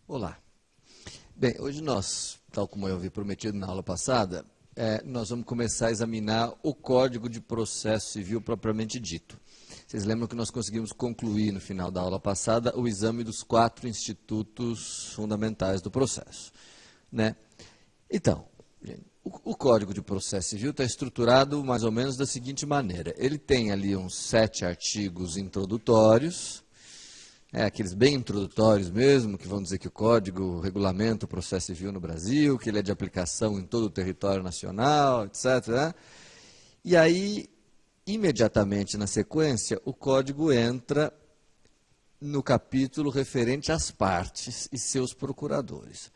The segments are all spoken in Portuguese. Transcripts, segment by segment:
Olá. Bem, hoje nós, tal como eu havia prometido na aula passada, nós vamos começar a examinar o Código de Processo Civil propriamente dito. Vocês lembram que nós conseguimos concluir no final da aula passada o exame dos 4 institutos fundamentais do processo, né? Então, gente, o Código de Processo Civil está estruturado mais ou menos da seguinte maneira. Ele tem ali uns 7 artigos introdutórios, aqueles bem introdutórios mesmo, que vão dizer que o Código regulamenta o processo civil no Brasil, que ele é de aplicação em todo o território nacional, etc., né? E aí, imediatamente na sequência, o Código entra no capítulo referente às partes e seus procuradores.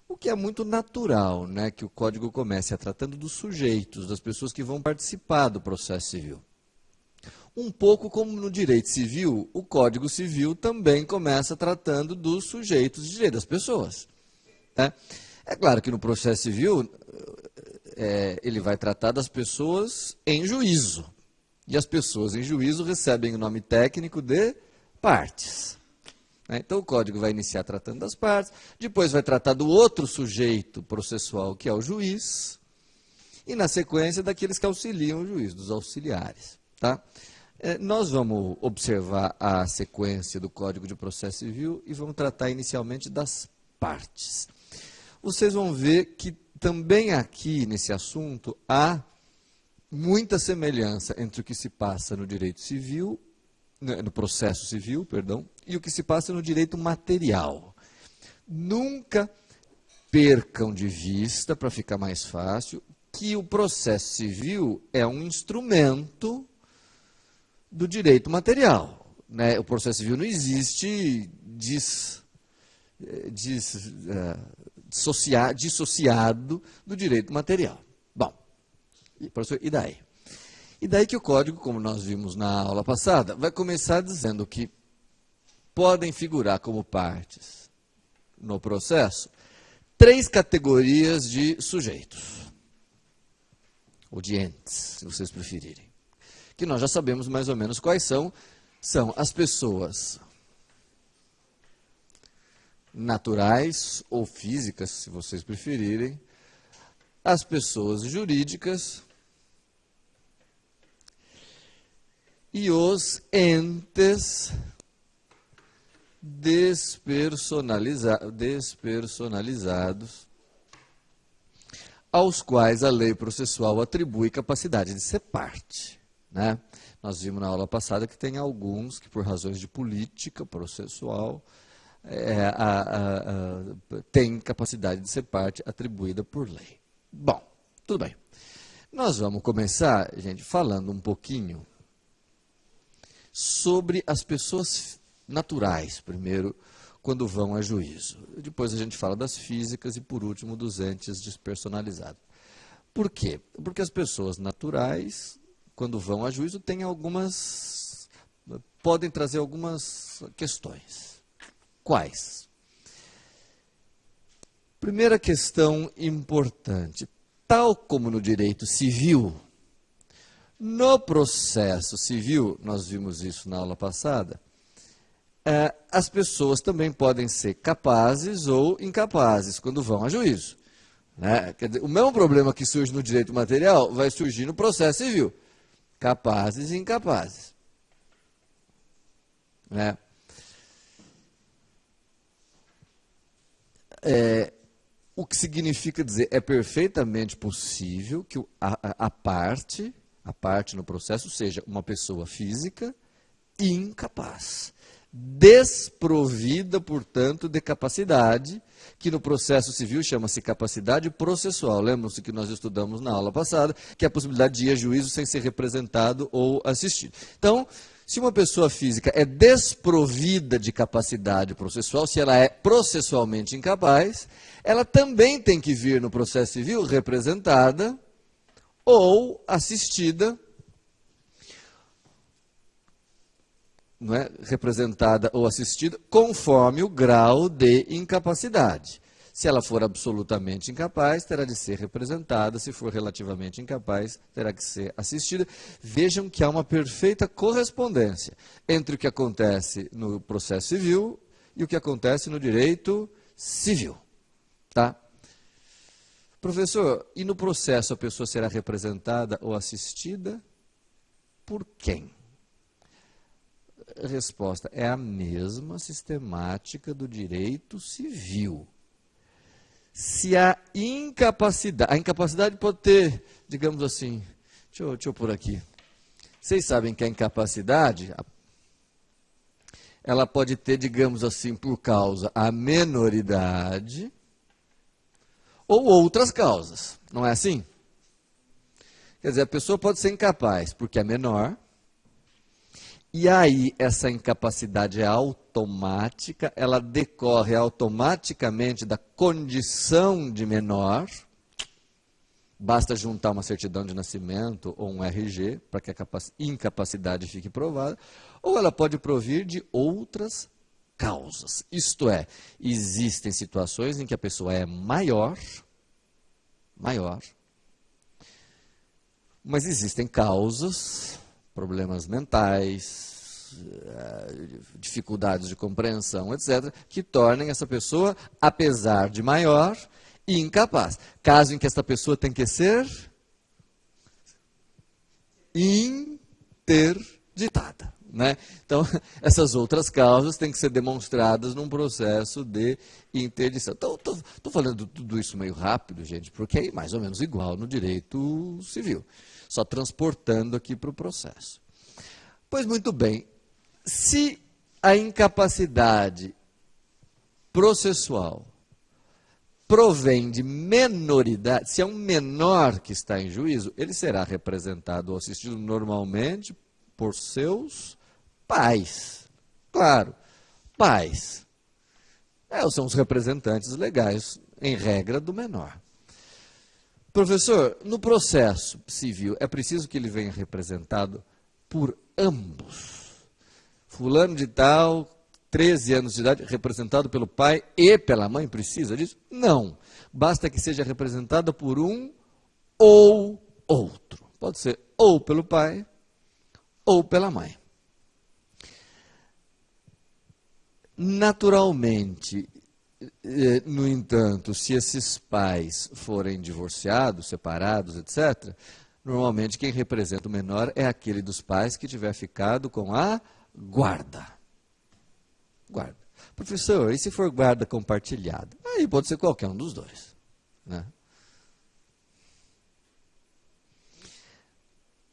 O que é muito natural, né, que o Código comece tratando dos sujeitos, das pessoas que vão participar do processo civil. Um pouco como no direito civil, o Código Civil também começa tratando dos sujeitos de direito, das pessoas, né? É claro que no processo civil, ele vai tratar das pessoas em juízo. E as pessoas em juízo recebem o nome técnico de partes, né? Então o Código vai iniciar tratando das partes, depois vai tratar do outro sujeito processual, que é o juiz, e na sequência daqueles que auxiliam o juiz, dos auxiliares, tá? Nós vamos observar a sequência do Código de Processo Civil e vamos tratar inicialmente das partes. Vocês vão ver que também aqui nesse assunto há muita semelhança entre o que se passa no direito civil, no processo civil, perdão, e o que se passa no direito material. Nunca percam de vista, para ficar mais fácil, que o processo civil é um instrumento do direito material, né? O processo civil não existe dissociado do direito material. Bom, professor, e daí? E daí que o Código, como nós vimos na aula passada, vai começar dizendo que podem figurar como partes no processo 3 categorias de sujeitos, ou de entes, se vocês preferirem, que nós já sabemos mais ou menos quais são as pessoas naturais ou físicas, se vocês preferirem, as pessoas jurídicas e os entes despersonalizados, aos quais a lei processual atribui capacidade de ser parte, né? Nós vimos na aula passada que tem alguns que, por razões de política processual, têm capacidade de ser parte atribuída por lei. Bom, tudo bem. Nós vamos começar, gente, falando um pouquinho sobre as pessoas naturais, primeiro, quando vão a juízo. Depois a gente fala das físicas e, por último, dos entes despersonalizados. Por quê? Porque as pessoas naturais, quando vão a juízo, podem trazer algumas questões. Quais? Primeira questão importante. Tal como no direito civil, no processo civil, nós vimos isso na aula passada, as pessoas também podem ser capazes ou incapazes quando vão a juízo, né? Quer dizer, o mesmo problema que surge no direito material vai surgir no processo civil. Capazes e incapazes, né? O que significa dizer, é perfeitamente possível que a parte no processo seja uma pessoa física incapaz, desprovida, portanto, de capacidade, que no processo civil chama-se capacidade processual. Lembram-se que nós estudamos na aula passada, que é a possibilidade de ir a juízo sem ser representado ou assistido. Então, Se uma pessoa física é desprovida de capacidade processual, se ela é processualmente incapaz, ela também tem que vir no processo civil representada ou assistida, não é? Representada ou assistida, conforme o grau de incapacidade. Se ela for absolutamente incapaz, terá de ser representada. Se for relativamente incapaz, terá que ser assistida. Vejam que há uma perfeita correspondência entre o que acontece no processo civil e o que acontece no direito civil. Tá? Professor, e no processo a pessoa será representada ou assistida por quem? A resposta é a mesma sistemática do direito civil. Se a incapacidade pode ter, digamos assim, deixa eu pôr aqui. Vocês sabem que a incapacidade, ela pode ter, digamos assim, por causa a menoridade ou outras causas, não é assim? Quer dizer, a pessoa pode ser incapaz porque é menor, e aí essa incapacidade é automática, ela decorre automaticamente da condição de menor. Basta juntar uma certidão de nascimento ou um RG para que a incapacidade fique provada, ou ela pode provir de outras causas. Isto é, existem situações em que a pessoa é maior, mas existem causas, problemas mentais, dificuldades de compreensão, etc., que tornem essa pessoa, apesar de maior, incapaz. Caso em que esta pessoa tem que ser interditada. Né? Então, essas outras causas têm que ser demonstradas num processo de interdição. Então, estou falando tudo isso meio rápido, gente, porque é mais ou menos igual no direito civil, só transportando aqui para o processo. Pois muito bem, se a incapacidade processual provém de menoridade, se é um menor que está em juízo, ele será representado ou assistido normalmente por seus pais. Claro, pais. São os representantes legais, em regra, do menor. Professor, no processo civil, é preciso que ele venha representado por ambos. Fulano de tal, 13 anos de idade, representado pelo pai e pela mãe, precisa disso? Não. Basta que seja representado por um ou outro. Pode ser ou pelo pai ou pela mãe. Naturalmente, no entanto, se esses pais forem divorciados, separados, etc., normalmente quem representa o menor é aquele dos pais que tiver ficado com a guarda. Guarda. Professor, e se for guarda compartilhada? Aí pode ser qualquer um dos dois. Né?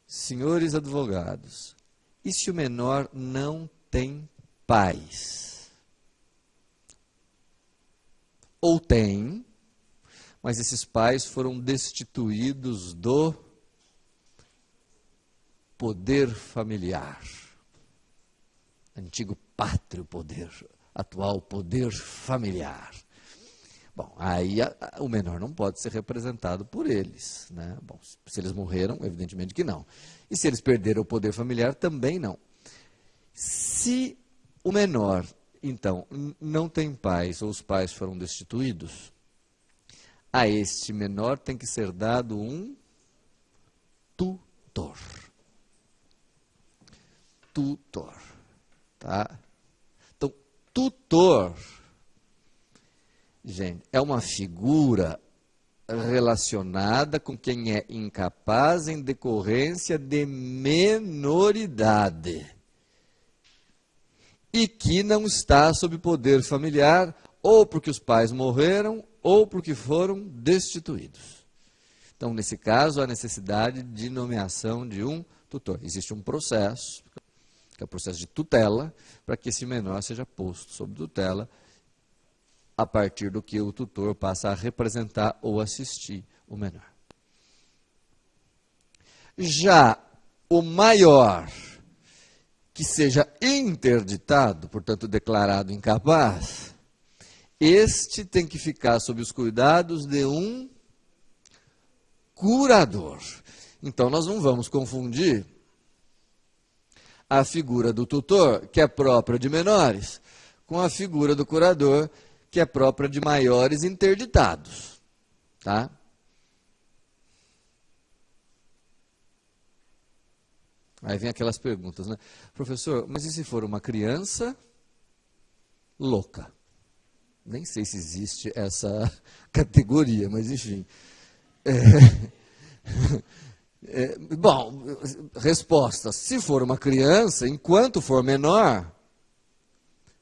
Senhores advogados, e se o menor não tem pais? Ou tem, mas esses pais foram destituídos do poder familiar. Antigo pátrio poder, atual poder familiar. Bom, aí o menor não pode ser representado por eles. Né? Bom, se eles morreram, evidentemente que não. E se eles perderam o poder familiar, também não. Se o menor, então, não tem pais ou os pais foram destituídos, a este menor tem que ser dado um tutor. Tutor. Tá? Então, tutor, gente, é uma figura relacionada com quem é incapaz em decorrência de menoridade e que não está sob poder familiar, ou porque os pais morreram, ou porque foram destituídos. Então, nesse caso, há necessidade de nomeação de um tutor. Existe um processo, que é o processo de tutela, para que esse menor seja posto sob tutela, a partir do que o tutor passa a representar ou assistir o menor. Já o maior, que seja interditado, portanto declarado incapaz, este tem que ficar sob os cuidados de um curador. Então nós não vamos confundir a figura do tutor, que é própria de menores, com a figura do curador, que é própria de maiores interditados. Tá? Aí vem aquelas perguntas, né? Professor, mas e se for uma criança louca? Nem sei se existe essa categoria, mas enfim. Bom, resposta. Se for uma criança, enquanto for menor,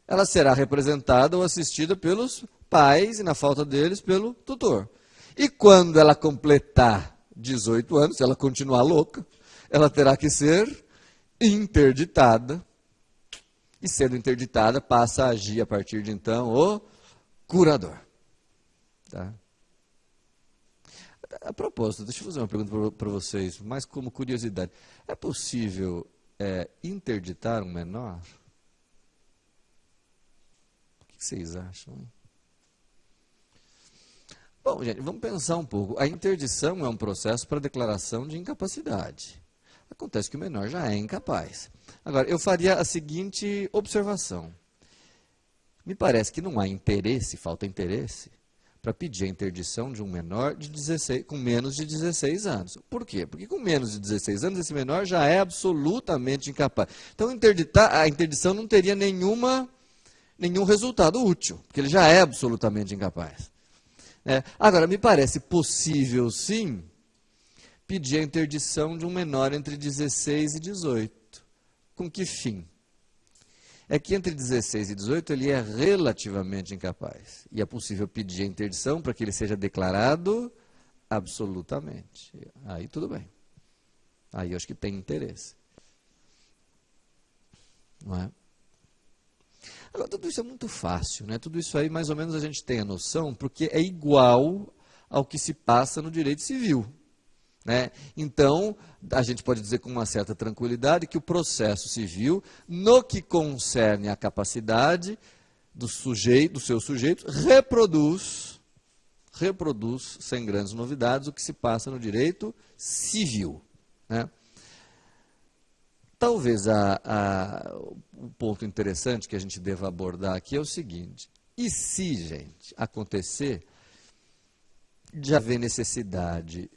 ela será representada ou assistida pelos pais, e na falta deles, pelo tutor. E quando ela completar 18 anos, se ela continuar louca, ela terá que ser interditada. E sendo interditada, passa a agir a partir de então o curador. Tá? A propósito, deixa eu fazer uma pergunta para vocês, mais como curiosidade. É possível interditar um menor? O que vocês acham? Hein? Bom, gente, vamos pensar um pouco. A interdição é um processo para declaração de incapacidade. Acontece que o menor já é incapaz. Agora, eu faria a seguinte observação. Me parece que não há interesse, falta interesse, para pedir a interdição de um menor com menos de 16 anos. Por quê? Porque com menos de 16 anos, esse menor já é absolutamente incapaz. Então, a interdição não teria nenhum resultado útil, porque ele já é absolutamente incapaz. Agora, me parece possível, sim, pedir a interdição de um menor entre 16 e 18. Com que fim? É que entre 16 e 18 ele é relativamente incapaz. E é possível pedir a interdição para que ele seja declarado absolutamente. Aí tudo bem. Aí eu acho que tem interesse. Não é? Agora, tudo isso é muito fácil, né? Tudo isso aí, mais ou menos, a gente tem a noção, porque é igual ao que se passa no direito civil. Né? Então, a gente pode dizer com uma certa tranquilidade que o processo civil, no que concerne à capacidade do seu sujeito, reproduz, sem grandes novidades, o que se passa no direito civil. Né? Talvez o ponto interessante que a gente deva abordar aqui é o seguinte: e se, gente, acontecer de haver necessidade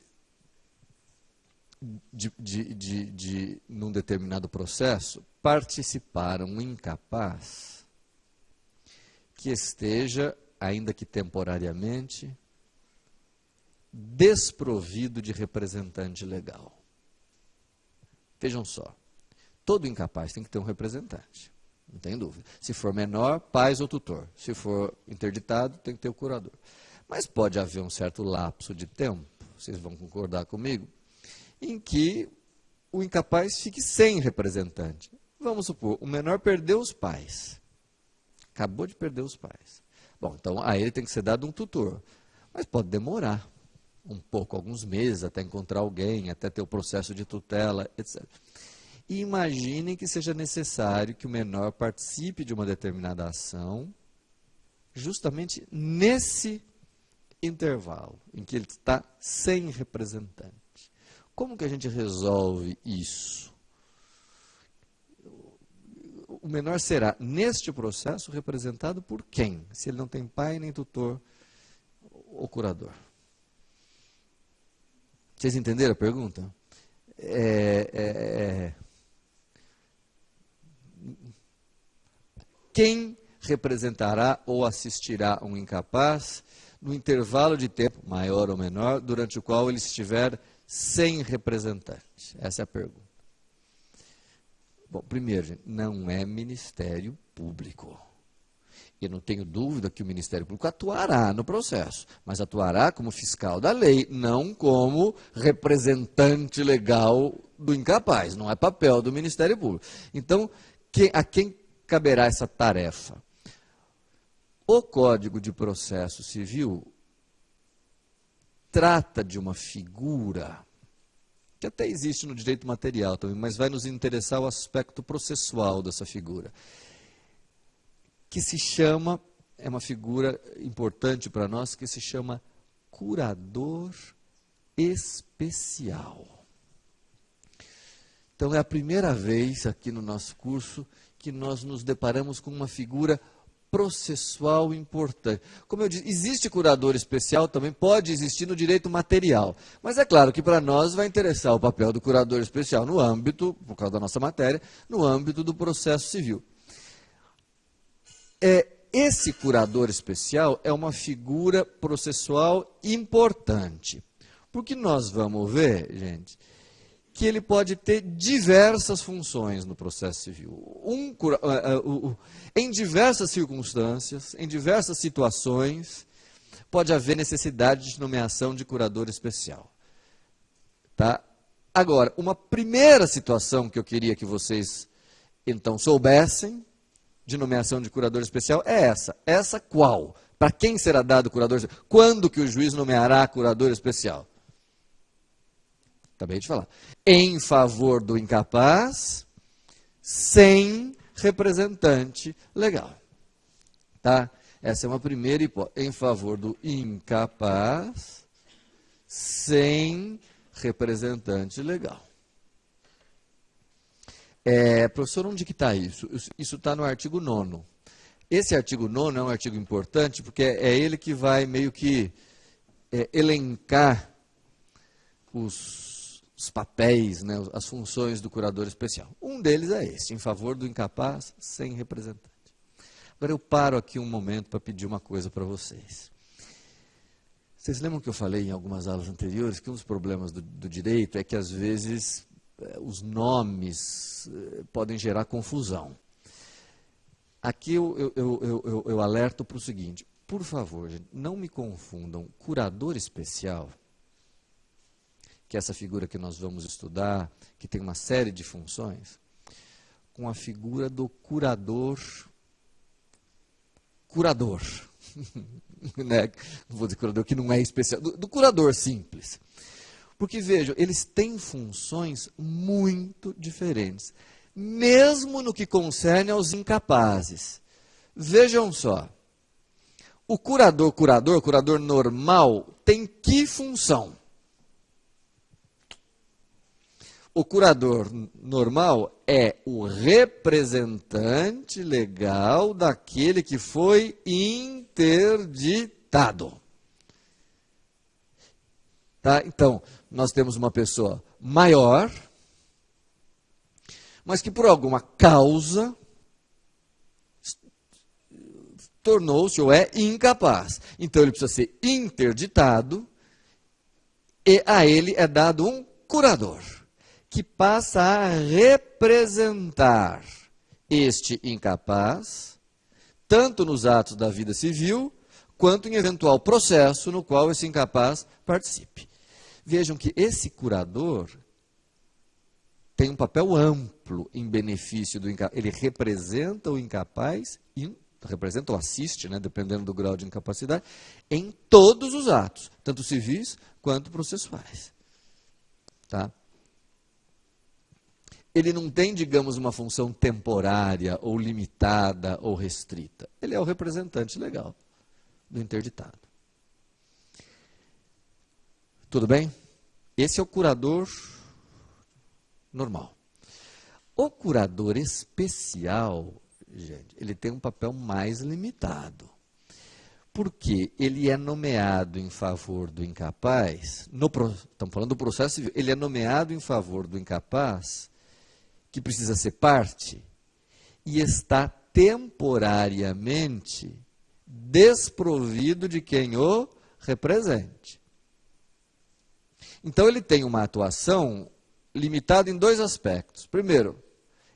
num determinado processo, participar um incapaz que esteja, ainda que temporariamente, desprovido de representante legal. Vejam só, todo incapaz tem que ter um representante, não tem dúvida. Se for menor, pais ou tutor. Se for interditado, tem que ter o curador. Mas pode haver um certo lapso de tempo, vocês vão concordar comigo, em que o incapaz fique sem representante. Vamos supor, o menor perdeu os pais. Acabou de perder os pais. Bom, então a ele tem que ser dado um tutor. Mas pode demorar um pouco, alguns meses, até encontrar alguém, até ter o processo de tutela, etc. E imaginem que seja necessário que o menor participe de uma determinada ação, justamente nesse intervalo, em que ele está sem representante. Como que a gente resolve isso? O menor será, neste processo, representado por quem? Se ele não tem pai, nem tutor ou curador. Vocês entenderam a pergunta? Quem representará ou assistirá um incapaz no intervalo de tempo, maior ou menor, durante o qual ele estiver sem representante? Essa é a pergunta. Bom, primeiro, gente, não é Ministério Público. Eu não tenho dúvida que o Ministério Público atuará no processo, mas atuará como fiscal da lei, não como representante legal do incapaz. Não é papel do Ministério Público. Então, a quem caberá essa tarefa? O Código de Processo Civil trata de uma figura que até existe no direito material também, mas vai nos interessar o aspecto processual dessa figura, que se chama, é uma figura importante para nós, que se chama curador especial. Então, é a primeira vez aqui no nosso curso que nós nos deparamos com uma figura processual importante. Como eu disse, existe curador especial, também pode existir no direito material. Mas é claro que para nós vai interessar o papel do curador especial no âmbito, por causa da nossa matéria, no âmbito do processo civil. Esse curador especial é uma figura processual importante. Porque nós vamos ver, gente, que ele pode ter diversas funções no processo civil. Em diversas circunstâncias, em diversas situações, pode haver necessidade de nomeação de curador especial. Tá? Agora, uma primeira situação que eu queria que vocês, então, soubessem de nomeação de curador especial é essa. Essa qual? Para quem será dado curador especial? Quando que o juiz nomeará curador especial? Acabei de falar. Em favor do incapaz, sem representante legal. Tá? Essa é uma primeira hipótese. Em favor do incapaz, sem representante legal. Professor, onde que está isso? Isso está no artigo 9º. Esse artigo 9º é um artigo importante, porque é ele que vai meio que elencar os papéis, né, as funções do curador especial. Um deles é esse, em favor do incapaz, sem representante. Agora eu paro aqui um momento para pedir uma coisa para vocês. Vocês lembram que eu falei em algumas aulas anteriores que um dos problemas do direito é que às vezes os nomes podem gerar confusão. Aqui eu alerto para o seguinte, por favor, gente, não me confundam curador especial, que é essa figura que nós vamos estudar, que tem uma série de funções, com a figura do curador, né? Não vou dizer curador, que não é especial, do curador simples. Porque, vejam, eles têm funções muito diferentes, mesmo no que concerne aos incapazes. Vejam só, o curador normal, tem que função? O curador normal é o representante legal daquele que foi interditado. Tá? Então, nós temos uma pessoa maior, mas que por alguma causa tornou-se ou é incapaz. Então, ele precisa ser interditado e a ele é dado um curador, que passa a representar este incapaz, tanto nos atos da vida civil, quanto em eventual processo no qual esse incapaz participe. Vejam que esse curador tem um papel amplo em benefício do incapaz. Ele representa o incapaz, representa ou assiste, né, dependendo do grau de incapacidade, em todos os atos, tanto civis quanto processuais. Tá? Ele não tem, digamos, uma função temporária, ou limitada, ou restrita. Ele é o representante legal do interditado. Tudo bem? Esse é o curador normal. O curador especial, gente, ele tem um papel mais limitado. Porque ele é nomeado em favor do incapaz, estamos falando do processo civil, ele é nomeado em favor do incapaz, que precisa ser parte, e está temporariamente desprovido de quem o represente. Então, ele tem uma atuação limitada em dois aspectos. Primeiro,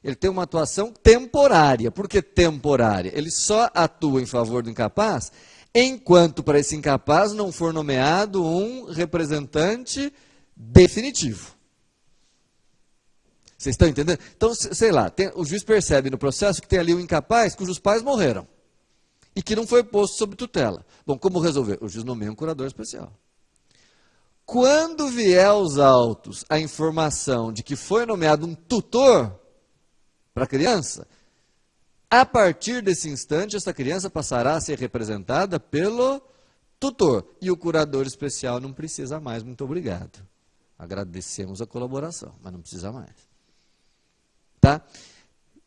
ele tem uma atuação temporária. Por que temporária? Ele só atua em favor do incapaz enquanto para esse incapaz não for nomeado um representante definitivo. Vocês estão entendendo? Então, sei lá, o juiz percebe no processo que tem ali um incapaz cujos pais morreram e que não foi posto sob tutela. Bom, como resolver? O juiz nomeia um curador especial. Quando vier aos autos a informação de que foi nomeado um tutor para a criança, a partir desse instante, essa criança passará a ser representada pelo tutor. E o curador especial não precisa mais, muito obrigado. Agradecemos a colaboração, mas não precisa mais. Tá?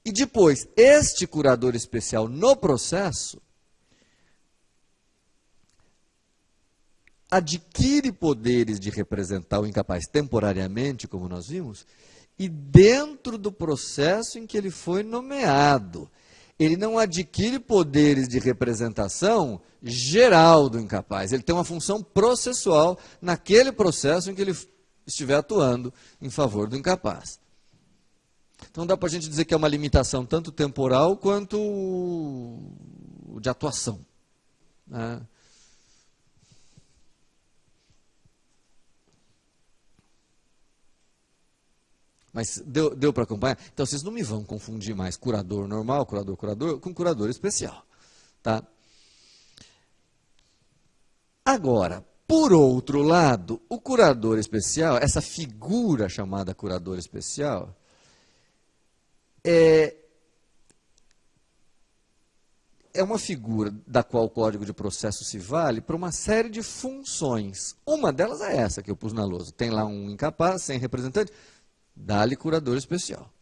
E depois, este curador especial no processo adquire poderes de representar o incapaz temporariamente, como nós vimos, e dentro do processo em que ele foi nomeado. Ele não adquire poderes de representação geral do incapaz. Ele tem uma função processual naquele processo em que ele estiver atuando em favor do incapaz. Então dá para a gente dizer que é uma limitação tanto temporal quanto de atuação, né? Mas deu para acompanhar? Então, vocês não me vão confundir mais curador normal, curador, com curador especial. Tá? Agora, por outro lado, o curador especial, essa figura chamada curador especial, é uma figura da qual o Código de Processo se vale para uma série de funções. Uma delas é essa que eu pus na lousa. Tem lá um incapaz, sem representante, dá-lhe curador especial.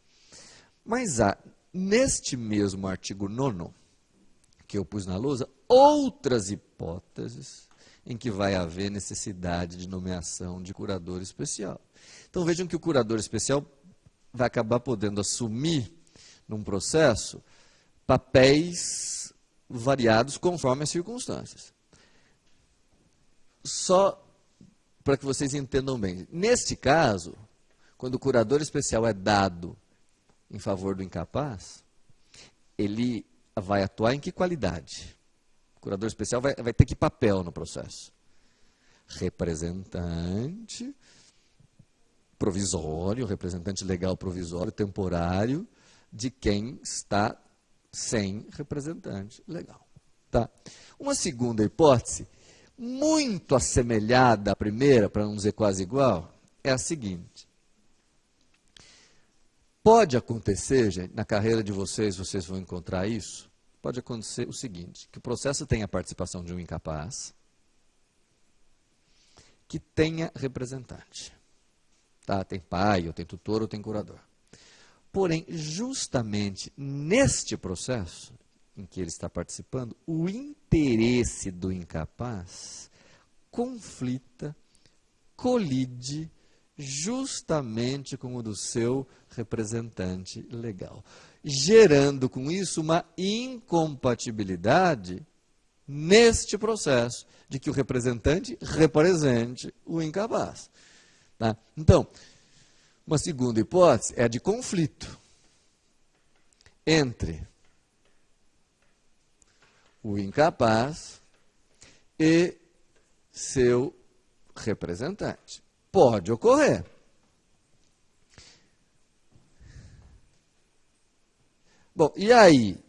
Mas há, neste mesmo artigo 9º, que eu pus na lousa, outras hipóteses em que vai haver necessidade de nomeação de curador especial. Então vejam que o curador especial vai acabar podendo assumir, num processo, papéis variados conforme as circunstâncias. Só para que vocês entendam bem. Neste caso, quando o curador especial é dado em favor do incapaz, ele vai atuar em que qualidade? O curador especial vai ter que papel no processo? Representante provisório, representante legal provisório, temporário, de quem está sem representante legal. Tá? Uma segunda hipótese, muito assemelhada à primeira, para não dizer quase igual, é a seguinte. Pode acontecer, gente, na carreira de vocês vão encontrar isso, pode acontecer o seguinte, que o processo tenha a participação de um incapaz, que tenha representante. Tá? Tem pai, ou tem tutor, ou tem curador. Porém, justamente neste processo em que ele está participando, o interesse do incapaz conflita, colide, justamente com o do seu representante legal, gerando com isso uma incompatibilidade neste processo de que o representante represente o incapaz. Tá? Então, uma segunda hipótese é a de conflito entre o incapaz e seu representante. Pode ocorrer. Bom, e aí,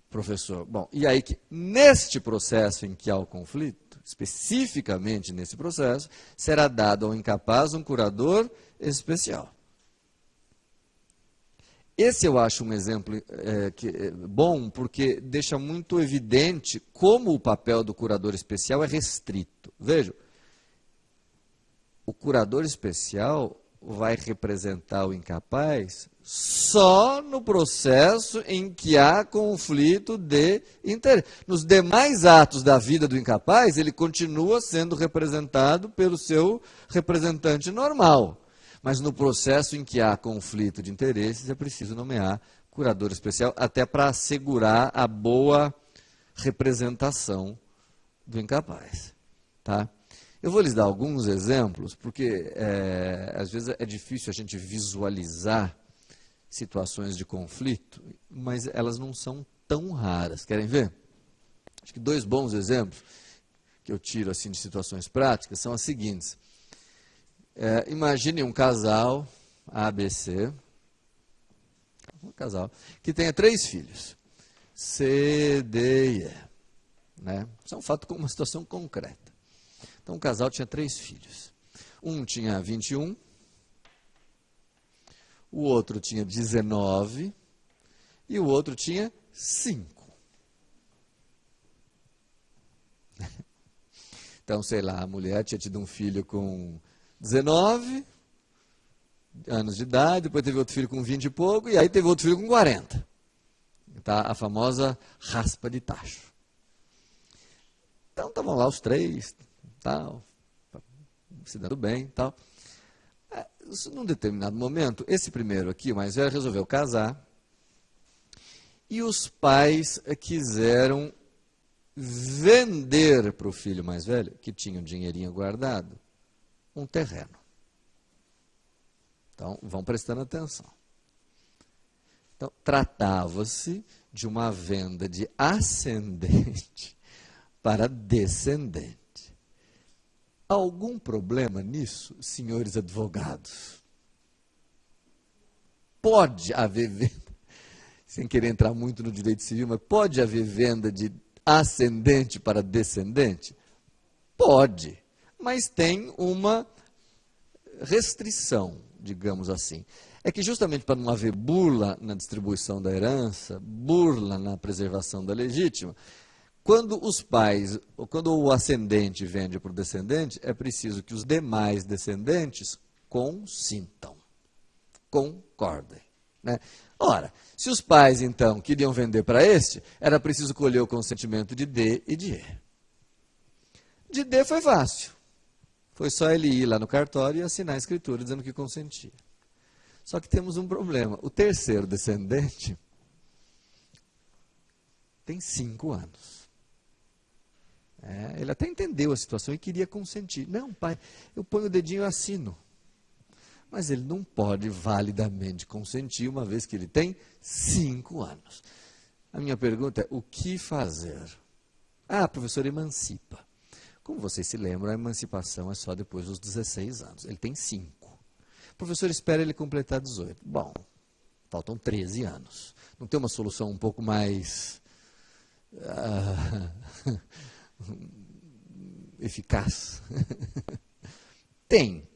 professor? Bom, e aí que neste processo em que há o conflito, especificamente nesse processo, será dado ao incapaz um curador especial. Esse eu acho um exemplo bom, porque deixa muito evidente como o papel do curador especial é restrito. Vejam, o curador especial vai representar o incapaz só no processo em que há conflito de interesse. Nos demais atos da vida do incapaz, ele continua sendo representado pelo seu representante normal. Mas no processo em que há conflito de interesses, é preciso nomear curador especial, até para assegurar a boa representação do incapaz. Tá? Eu vou lhes dar alguns exemplos, porque às vezes é difícil a gente visualizar situações de conflito, mas elas não são tão raras. Querem ver? Acho que dois bons exemplos que eu tiro assim, de situações práticas são as seguintes. Imagine um casal, ABC, um casal, que tenha 3 filhos, C, D e E. Né? Isso é um fato com uma situação concreta. Então, o casal tinha 3 filhos. Um tinha 21, o outro tinha 19 e o outro tinha 5. Então, sei lá, a mulher tinha tido um filho com 19 anos de idade, depois teve outro filho com 20 e pouco, e aí teve outro filho com 40. Tá? A famosa raspa de tacho. Então, estavam lá os 3, tal, se dando bem, tal. Num determinado momento, esse primeiro aqui, o mais velho, resolveu casar, e os pais quiseram vender para o filho mais velho, que tinha um dinheirinho guardado, um terreno. Então, vão prestando atenção. Então, tratava-se de uma venda de ascendente para descendente. Algum problema nisso, senhores advogados? Pode haver venda, sem querer entrar muito no direito civil, mas pode haver venda de ascendente para descendente? Pode, mas tem uma restrição, digamos assim. É que justamente para não haver burla na distribuição da herança, burla na preservação da legítima, quando os pais, ou quando o ascendente vende para o descendente, é preciso que os demais descendentes consintam, concordem. Né? Ora, se os pais, então, queriam vender para este, era preciso colher o consentimento de D e de E. De D foi fácil. Foi só ele ir lá no cartório e assinar a escritura dizendo que consentia. Só que temos um problema. O terceiro descendente tem 5 anos. Ele até entendeu a situação e queria consentir. Não, pai, eu ponho o dedinho e assino. Mas ele não pode validamente consentir, uma vez que ele tem 5 anos. A minha pergunta é, o que fazer? Professor, emancipa. Como vocês se lembram, a emancipação é só depois dos 16 anos. Ele tem 5. O professor espera ele completar 18. Bom, faltam 13 anos. Não tem uma solução um pouco mais eficaz? Tem.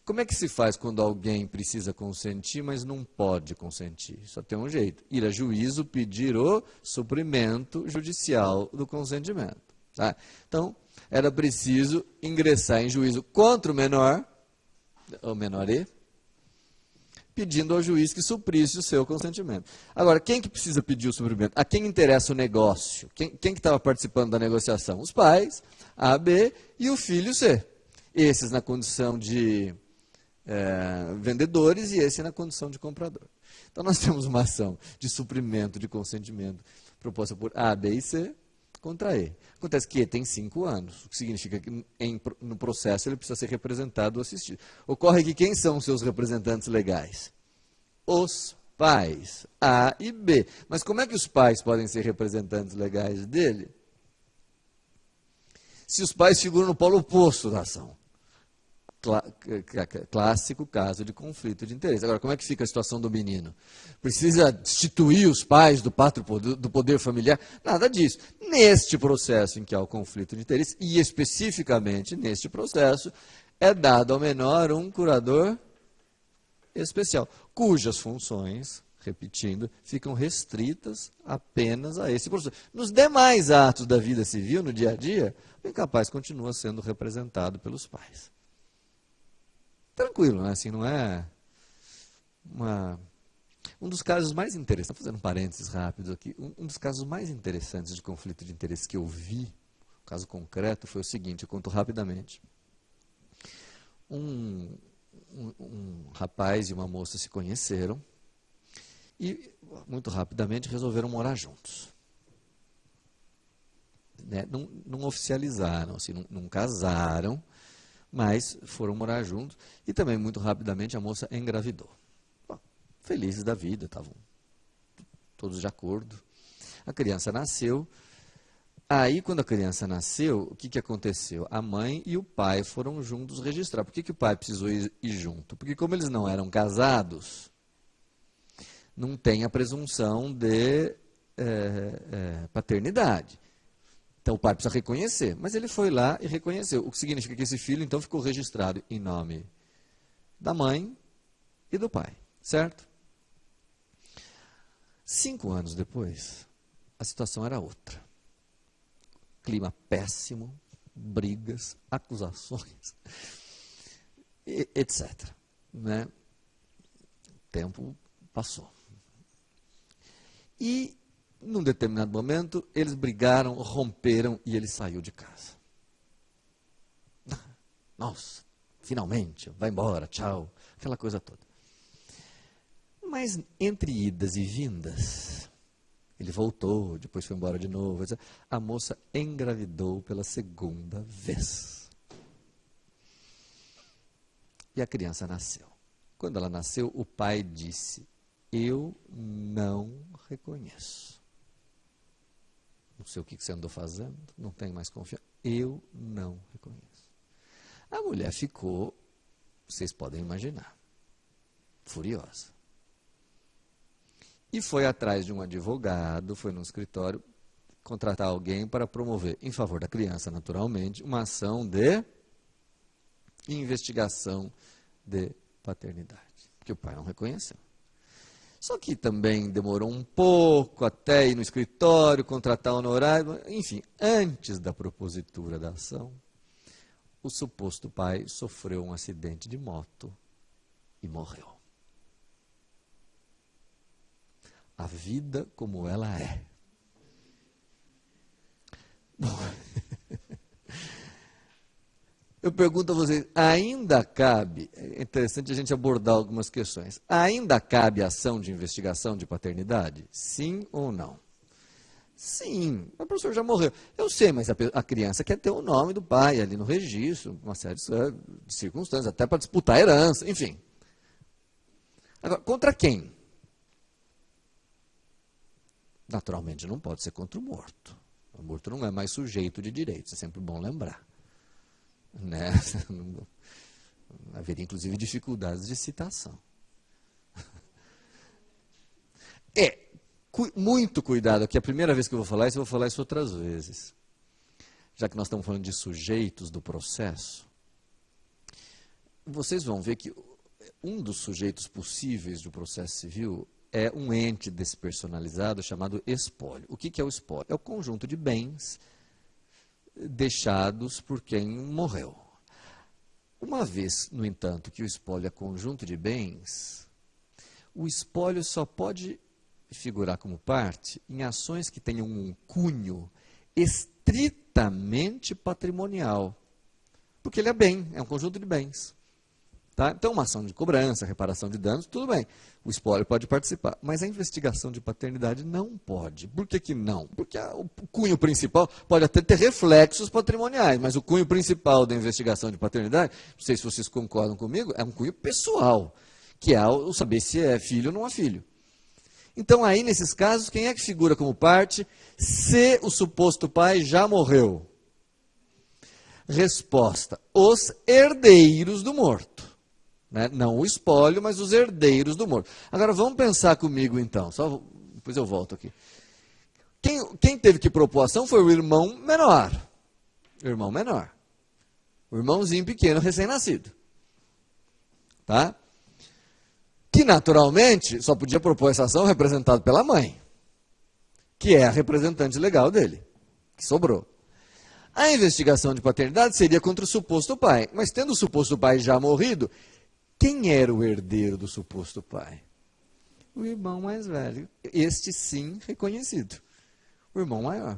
Como é que se faz quando alguém precisa consentir, mas não pode consentir? Só tem um jeito: ir a juízo pedir o suprimento judicial do consentimento. Tá? Então, era preciso ingressar em juízo contra o menor E, pedindo ao juiz que suprisse o seu consentimento. Agora, quem que precisa pedir o suprimento? A quem interessa o negócio? Quem que estava participando da negociação? Os pais, A, B e o filho C. Esses na condição de vendedores e esse na condição de comprador. Então, nós temos uma ação de suprimento de consentimento proposta por A, B e C contra E. Acontece que E tem 5 anos, o que significa que no processo ele precisa ser representado ou assistido. Ocorre que quem são os seus representantes legais? Os pais, A e B. Mas como é que os pais podem ser representantes legais dele? Se os pais figuram no polo oposto da ação. Clássico caso de conflito de interesse. Agora, como é que fica a situação do menino? Precisa destituir os pais do poder familiar? Nada disso. Neste processo em que há o conflito de interesse, e especificamente neste processo, é dado ao menor um curador especial, cujas funções, repetindo, ficam restritas apenas a esse processo. Nos demais atos da vida civil, no dia a dia, o incapaz continua sendo representado pelos pais. Tranquilo, né? Assim, não é um dos casos mais interessantes, estou fazendo um parênteses rápido aqui, um dos casos mais interessantes de conflito de interesse que eu vi, o caso concreto, foi o seguinte, eu conto rapidamente. Um rapaz e uma moça se conheceram e, muito rapidamente, resolveram morar juntos. Né? Não oficializaram, assim, não casaram, mas foram morar juntos e também, muito rapidamente, a moça engravidou. Bom, felizes da vida, estavam todos de acordo. A criança nasceu. Aí, quando a criança nasceu, o que aconteceu? A mãe e o pai foram juntos registrar. Por que o pai precisou ir junto? Porque, como eles não eram casados, não tem a presunção de paternidade. Então o pai precisa reconhecer, mas ele foi lá e reconheceu, o que significa que esse filho então ficou registrado em nome da mãe e do pai, certo? 5 anos depois, a situação era outra. Clima péssimo, brigas, acusações, etc. Né? O tempo passou. E, num determinado momento, eles brigaram, romperam e ele saiu de casa. Nossa, finalmente, vai embora, tchau, aquela coisa toda. Mas entre idas e vindas, ele voltou, depois foi embora de novo, etc. A moça engravidou pela 2ª vez. E a criança nasceu. Quando ela nasceu, o pai disse: eu não reconheço. Não sei o que você andou fazendo, não tenho mais confiança. Eu não reconheço. A mulher ficou, vocês podem imaginar, furiosa. E foi atrás de um advogado, foi num escritório, contratar alguém para promover, em favor da criança, naturalmente, uma ação de investigação de paternidade, que o pai não reconheceu. Só que também demorou um pouco até ir no escritório, contratar honorário, enfim, antes da propositura da ação, o suposto pai sofreu um acidente de moto e morreu. A vida como ela é. Bom, eu pergunto a vocês, ainda cabe, é interessante a gente abordar algumas questões, ainda cabe ação de investigação de paternidade? Sim ou não? Sim, o professor já morreu. Eu sei, mas a criança quer ter o nome do pai ali no registro, uma série de circunstâncias, até para disputar a herança, enfim. Agora, contra quem? Naturalmente não pode ser contra o morto. O morto não é mais sujeito de direitos, é sempre bom lembrar. Né? Haveria inclusive dificuldades de citação. Muito cuidado, aqui é a primeira vez que eu vou falar isso, eu vou falar isso outras vezes. Já que nós estamos falando de sujeitos do processo, vocês vão ver que um dos sujeitos possíveis do processo civil é um ente despersonalizado chamado espólio. O que é o espólio? É o conjunto de bens deixados por quem morreu. Uma vez, no entanto, que o espólio é conjunto de bens, o espólio só pode figurar como parte em ações que tenham um cunho estritamente patrimonial. Porque ele é bem, é um conjunto de bens. Tá? Então, uma ação de cobrança, reparação de danos, tudo bem. O espólio pode participar. Mas a investigação de paternidade não pode. Por que não? Porque o cunho principal pode até ter reflexos patrimoniais, mas o cunho principal da investigação de paternidade, não sei se vocês concordam comigo, é um cunho pessoal, que é o saber se é filho ou não é filho. Então, aí, nesses casos, quem é que figura como parte se o suposto pai já morreu? Resposta: os herdeiros do morto. Né? Não o espólio, mas os herdeiros do morto. Agora, vamos pensar comigo, então. Depois eu volto aqui. Quem teve que propor a ação foi o irmão menor. O irmão menor. O irmãozinho pequeno, recém-nascido. Tá? Que, naturalmente, só podia propor essa ação representado pela mãe, que é a representante legal dele, que sobrou. A investigação de paternidade seria contra o suposto pai, mas tendo o suposto pai já morrido, quem era o herdeiro do suposto pai? O irmão mais velho. Este sim reconhecido. O irmão maior.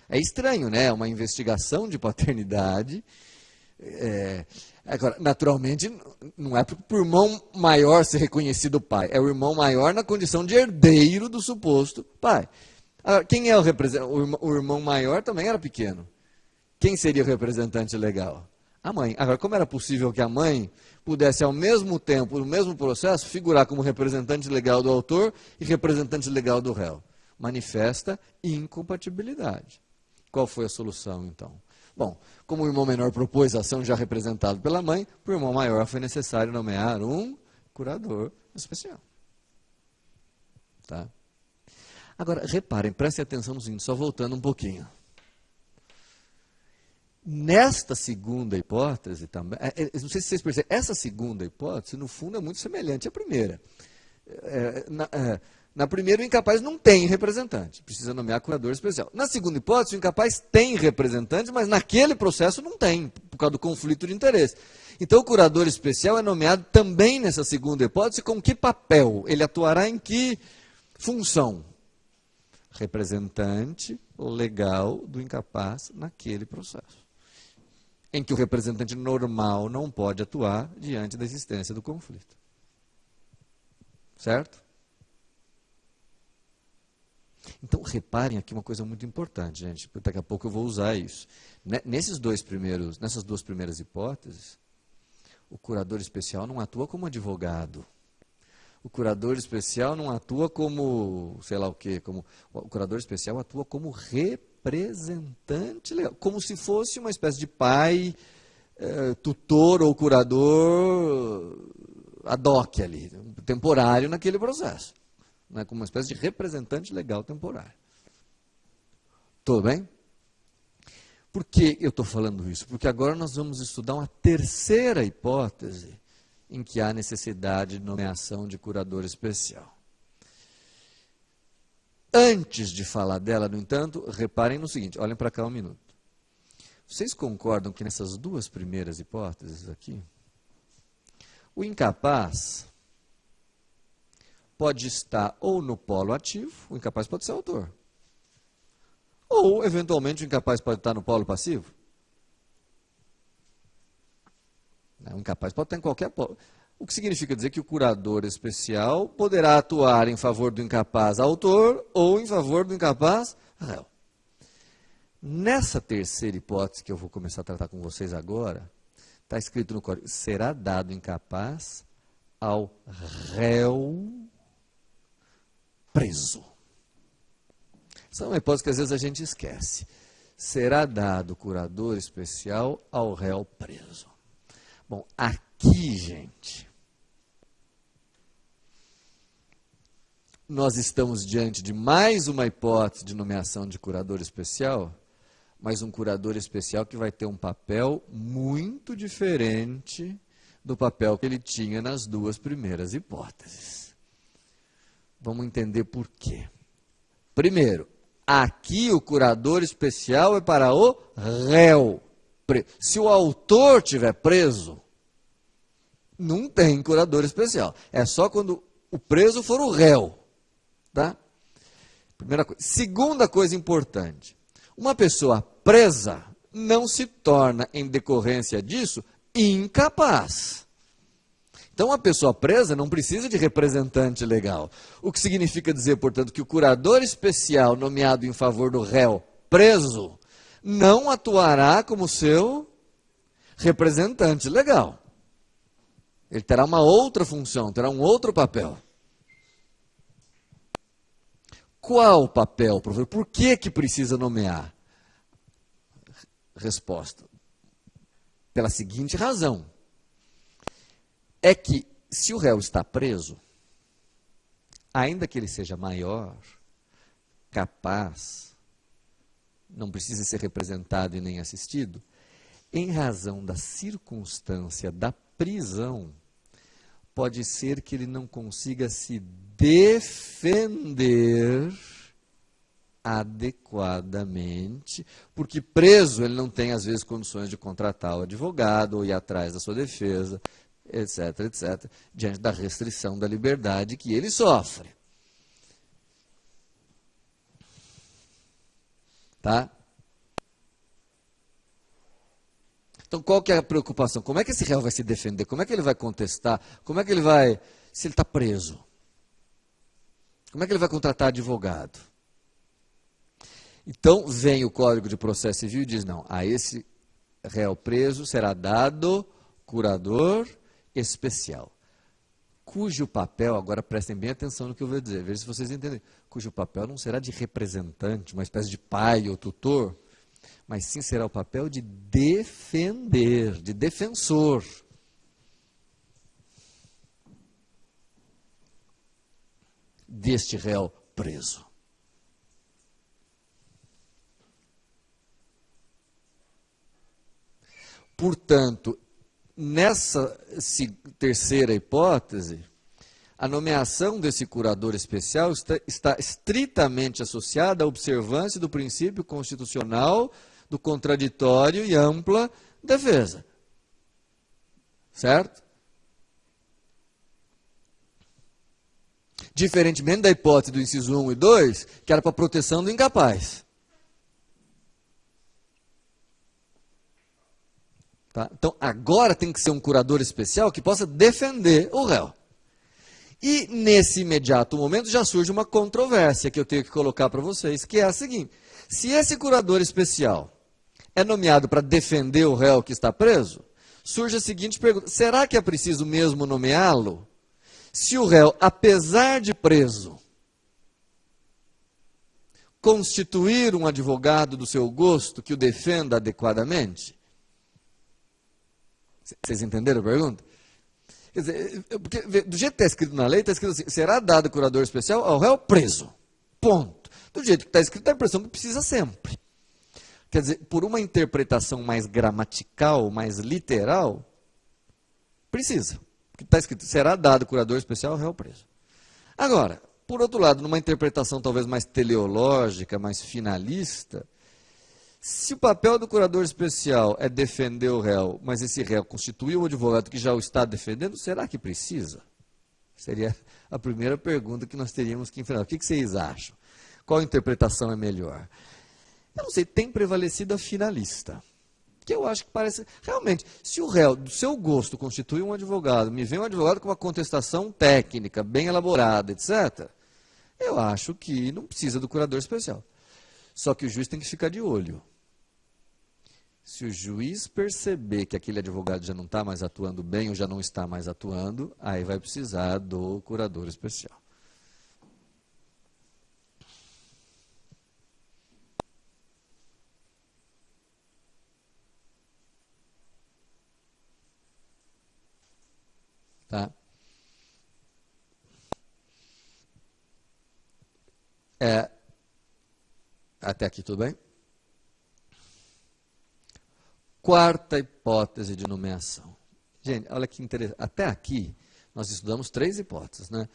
É estranho, né? Uma investigação de paternidade. Agora, naturalmente, não é para o irmão maior ser reconhecido pai. É o irmão maior na condição de herdeiro do suposto pai. Agora, quem é o representante? O irmão maior também era pequeno. Quem seria o representante legal? A mãe. Agora, como era possível que a mãe pudesse, ao mesmo tempo, no mesmo processo, figurar como representante legal do autor e representante legal do réu? Manifesta incompatibilidade. Qual foi a solução, então? Bom, como o irmão menor propôs a ação já representado pela mãe, para o irmão maior foi necessário nomear um curador especial. Tá? Agora, reparem, prestem atenção no seguinte, só voltando um pouquinho. Nesta segunda hipótese também, não sei se vocês percebem, essa segunda hipótese, no fundo, é muito semelhante à primeira. Na primeira, o incapaz não tem representante, precisa nomear curador especial. Na segunda hipótese, o incapaz tem representante, mas naquele processo não tem, por causa do conflito de interesse. Então, o curador especial é nomeado também nessa segunda hipótese, com que papel? Ele atuará em que função? Representante legal do incapaz naquele processo, em que o representante normal não pode atuar diante da existência do conflito. Certo? Então, reparem aqui uma coisa muito importante, gente, porque daqui a pouco eu vou usar isso. Nessas duas primeiras hipóteses, o curador especial não atua como advogado. O curador especial não atua como, sei lá o quê, o curador especial atua como representante legal, como se fosse uma espécie de pai, tutor ou curador ad hoc ali, temporário naquele processo. Né, como uma espécie de representante legal temporário. Tudo bem? Por que eu estou falando isso? Porque agora nós vamos estudar uma terceira hipótese em que há necessidade de nomeação de curador especial. Antes de falar dela, no entanto, reparem no seguinte, olhem para cá um minuto. Vocês concordam que nessas duas primeiras hipóteses aqui, o incapaz pode estar ou no polo ativo, o incapaz pode ser autor. Ou, eventualmente, o incapaz pode estar no polo passivo. O incapaz pode estar em qualquer polo. O que significa dizer que o curador especial poderá atuar em favor do incapaz autor ou em favor do incapaz réu. Nessa terceira hipótese que eu vou começar a tratar com vocês agora, está escrito no código, será dado incapaz ao réu preso. Essa é uma hipótese que às vezes a gente esquece. Será dado curador especial ao réu preso. Bom, aqui, gente, nós estamos diante de mais uma hipótese de nomeação de curador especial, mas um curador especial que vai ter um papel muito diferente do papel que ele tinha nas duas primeiras hipóteses. Vamos entender por quê. Primeiro, aqui o curador especial é para o réu. Se o autor estiver preso, não tem curador especial. É só quando o preso for o réu. Tá? Primeira coisa. Segunda coisa importante. Uma pessoa presa não se torna, em decorrência disso, incapaz. Então, a pessoa presa não precisa de representante legal. O que significa dizer, portanto, que o curador especial nomeado em favor do réu preso não atuará como seu representante legal. Ele terá uma outra função, terá um outro papel. Qual o papel, professor? Por que precisa nomear? Resposta. Pela seguinte razão. É que, se o réu está preso, ainda que ele seja maior, capaz, não precisa ser representado e nem assistido, em razão da circunstância da prisão, pode ser que ele não consiga se defender adequadamente, porque preso ele não tem, às vezes, condições de contratar o advogado ou ir atrás da sua defesa, etc, etc, diante da restrição da liberdade que ele sofre. Tá? Então, qual que é a preocupação? Como é que esse réu vai se defender? Como é que ele vai contestar? Como é que ele vai, se ele está preso? Como é que ele vai contratar advogado? Então, vem o Código de Processo Civil e diz, não, a esse réu preso será dado curador especial, cujo papel, agora prestem bem atenção no que eu vou dizer, veja se vocês entendem, cujo papel não será de representante, uma espécie de pai ou tutor, mas sim será o papel de defender, de defensor. Deste réu preso. Portanto, nessa terceira hipótese, a nomeação desse curador especial está estritamente associada à observância do princípio constitucional do contraditório e ampla defesa. Certo? Diferentemente da hipótese do inciso 1 e 2, que era para proteção do incapaz. Tá? Então, agora tem que ser um curador especial que possa defender o réu. E, nesse imediato momento, já surge uma controvérsia que eu tenho que colocar para vocês, que é a seguinte: se esse curador especial é nomeado para defender o réu que está preso, surge a seguinte pergunta: será que é preciso mesmo nomeá-lo? Se o réu, apesar de preso, constituir um advogado do seu gosto que o defenda adequadamente? Vocês entenderam a pergunta? Quer dizer, porque, do jeito que está escrito na lei, está escrito assim: será dado curador especial ao réu preso. Ponto. Do jeito que está escrito, dá a impressão que precisa sempre. Quer dizer, por uma interpretação mais gramatical, mais literal, precisa. Porque está escrito: será dado curador especial ao réu preso. Agora, por outro lado, numa interpretação talvez mais teleológica, mais finalista, se o papel do curador especial é defender o réu, mas esse réu constituiu um advogado que já o está defendendo, será que precisa? Seria a primeira pergunta que nós teríamos que enfrentar. O que vocês acham? Qual interpretação é melhor? Eu não sei, tem prevalecido a finalista. Que eu acho que parece... Realmente, se o réu, do seu gosto, constitui um advogado, me vem um advogado com uma contestação técnica, bem elaborada, etc., eu acho que não precisa do curador especial. Só que o juiz tem que ficar de olho. Se o juiz perceber que aquele advogado já não está mais atuando bem ou já não está mais atuando, aí vai precisar do curador especial. Tá? Até aqui tudo bem? Quarta hipótese de nomeação. Gente, olha que interessante. Até aqui, nós estudamos 3 hipóteses, né?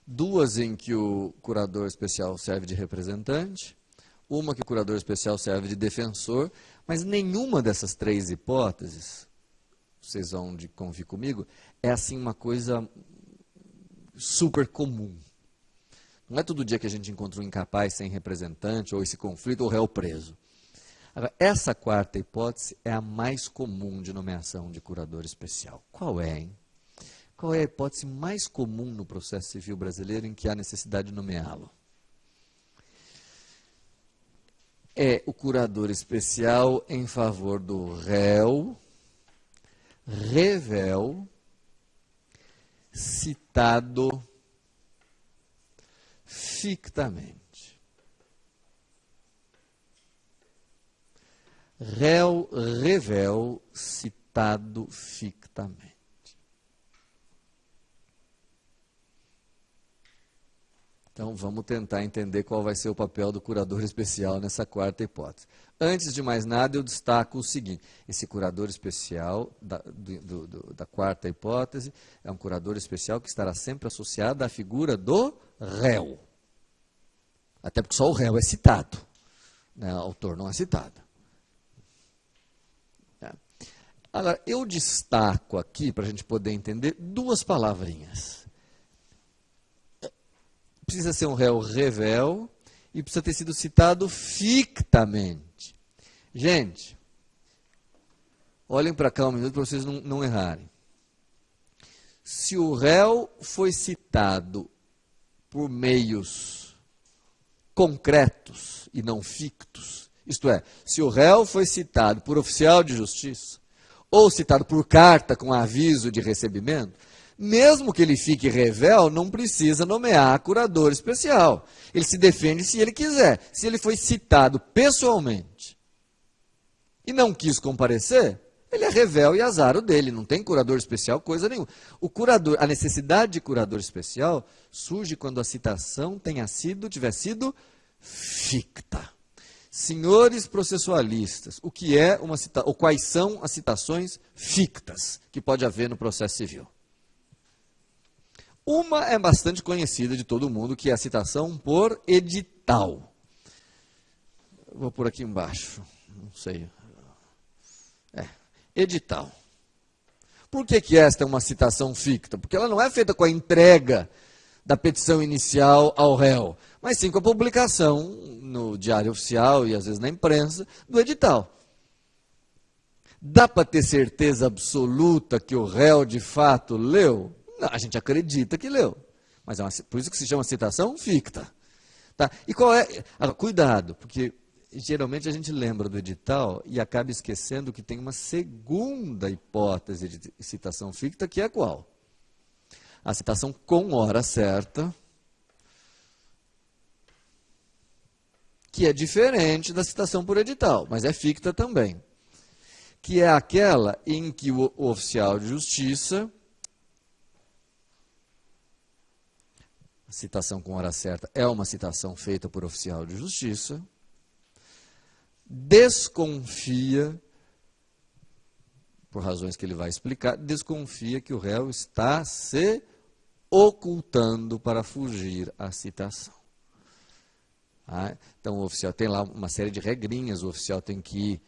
2 em que o curador especial serve de representante, uma que o curador especial serve de defensor, mas nenhuma dessas 3 hipóteses, vocês vão convir comigo, é assim uma coisa super comum. Não é todo dia que a gente encontra um incapaz sem representante, ou esse conflito, ou réu preso. Agora, essa quarta hipótese é a mais comum de nomeação de curador especial. Qual é, hein? Qual é a hipótese mais comum no processo civil brasileiro em que há necessidade de nomeá-lo? É o curador especial em favor do réu, revel, citado fictamente. Réu, revel, citado fictamente. Então, vamos tentar entender qual vai ser o papel do curador especial nessa quarta hipótese. Antes de mais nada, eu destaco o seguinte: esse curador especial da quarta hipótese é um curador especial que estará sempre associado à figura do réu. Até porque só o réu é citado, né? O autor não é citado. Agora, eu destaco aqui, para a gente poder entender, 2 palavrinhas. Precisa ser um réu revel e precisa ter sido citado fictamente. Gente, olhem para cá um minuto para vocês não errarem. Se o réu foi citado por meios concretos e não fictos, isto é, se o réu foi citado por oficial de justiça, ou citado por carta com aviso de recebimento, mesmo que ele fique revel, não precisa nomear curador especial. Ele se defende se ele quiser. Se ele foi citado pessoalmente e não quis comparecer, ele é revel e azar o dele, não tem curador especial, coisa nenhuma. A necessidade de curador especial surge quando a citação tiver sido ficta. Senhores processualistas, o que é uma ou quais são as citações fictas que pode haver no processo civil? Uma é bastante conhecida de todo mundo, que é a citação por edital. Vou por aqui embaixo, não sei. Edital. Por que esta é uma citação ficta? Porque ela não é feita com a entrega da petição inicial ao réu, mas sim com a publicação no Diário Oficial e às vezes na imprensa do edital. Dá para ter certeza absoluta que o réu de fato leu? Não, a gente acredita que leu, mas por isso que se chama citação ficta. Tá? E qual é? Cuidado, porque geralmente a gente lembra do edital e acaba esquecendo que tem uma segunda hipótese de citação ficta, que é qual? A citação com hora certa, que é diferente da citação por edital, mas é ficta também, que é aquela em que o oficial de justiça, a citação com hora certa é uma citação feita por oficial de justiça, desconfia, por razões que ele vai explicar, desconfia que o réu está se ocultando para fugir à citação. Então, o oficial tem lá uma série de regrinhas, o oficial tem que ir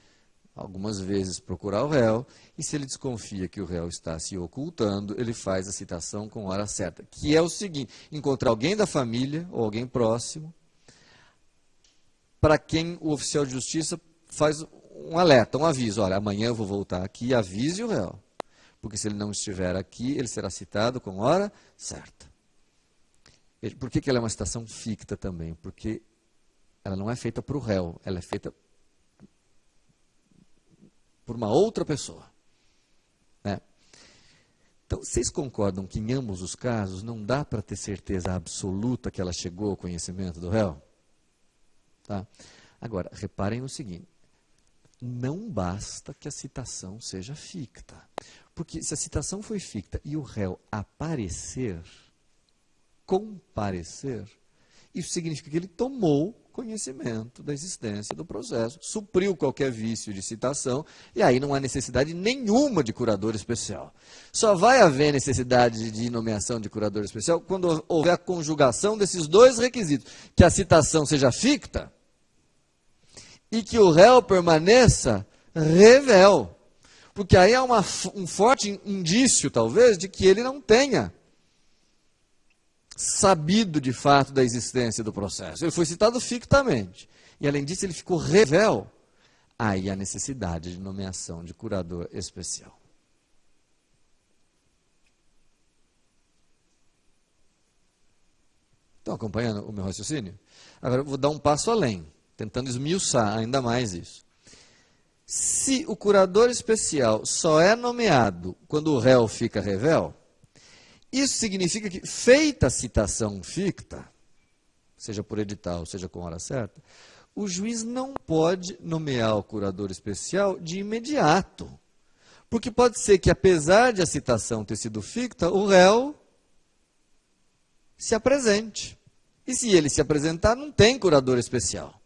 algumas vezes procurar o réu, e se ele desconfia que o réu está se ocultando, ele faz a citação com hora certa, que é o seguinte: encontrar alguém da família ou alguém próximo, para quem o oficial de justiça faz um alerta, um aviso. Olha, amanhã eu vou voltar aqui, avise o réu. Porque se ele não estiver aqui, ele será citado com hora certa. Por que ela é uma citação ficta também? Porque ela não é feita para o réu, ela é feita por uma outra pessoa. Né? Então, vocês concordam que em ambos os casos não dá para ter certeza absoluta que ela chegou ao conhecimento do réu? Tá? Agora, reparem no seguinte: não basta que a citação seja ficta. Porque se a citação foi ficta e o réu aparecer, comparecer, isso significa que ele tomou conhecimento da existência do processo, supriu qualquer vício de citação, e aí não há necessidade nenhuma de curador especial. Só vai haver necessidade de nomeação de curador especial quando houver a conjugação desses dois requisitos: que a citação seja ficta e que o réu permaneça revel. Porque aí há um forte indício, talvez, de que ele não tenha sabido de fato da existência do processo. Ele foi citado fictamente. E, além disso, ele ficou revel. Aí há necessidade de nomeação de curador especial. Estão acompanhando o meu raciocínio? Agora eu vou dar um passo além, tentando esmiuçar ainda mais isso. Se o curador especial só é nomeado quando o réu fica revel, isso significa que, feita a citação ficta, seja por edital, seja com hora certa, o juiz não pode nomear o curador especial de imediato. Porque pode ser que, apesar de a citação ter sido ficta, o réu se apresente. E se ele se apresentar, não tem curador especial.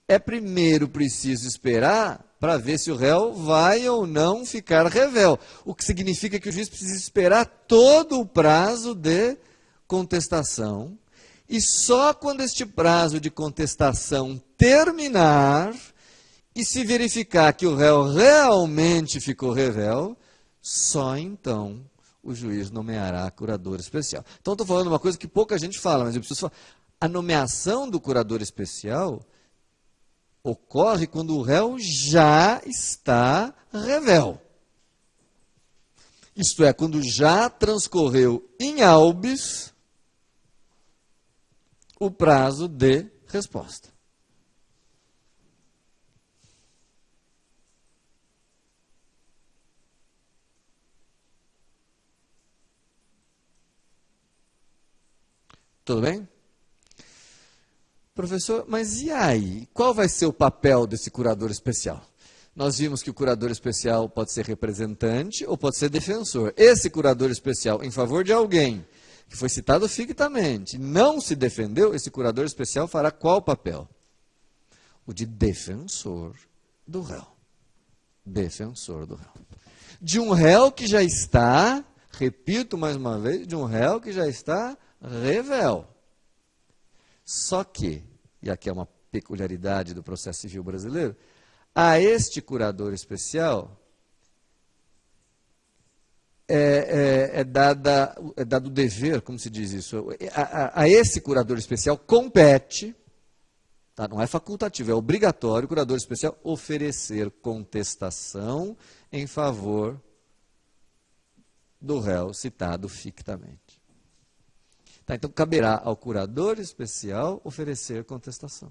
É primeiro preciso esperar para ver se o réu vai ou não ficar revel. O que significa que o juiz precisa esperar todo o prazo de contestação. E só quando este prazo de contestação terminar e se verificar que o réu realmente ficou revel, só então o juiz nomeará curador especial. Então, estou falando uma coisa que pouca gente fala, mas eu preciso falar. A nomeação do curador especial ocorre quando o réu já está revel. Isto é, quando já transcorreu in albis o prazo de resposta. Tudo bem? Professor, mas e aí? Qual vai ser o papel desse curador especial? Nós vimos que o curador especial pode ser representante ou pode ser defensor. Esse curador especial em favor de alguém que foi citado fictamente, não se defendeu, esse curador especial fará qual papel? O de defensor do réu. Defensor do réu. De um réu que já está, repito mais uma vez, de um réu que já está revel. Só que, e aqui é uma peculiaridade do processo civil brasileiro, a este curador especial é dado o dever, como se diz isso, a esse curador especial compete, tá, não é facultativo, é obrigatório o curador especial oferecer contestação em favor do réu citado fictamente. Tá, então, caberá ao curador especial oferecer contestação.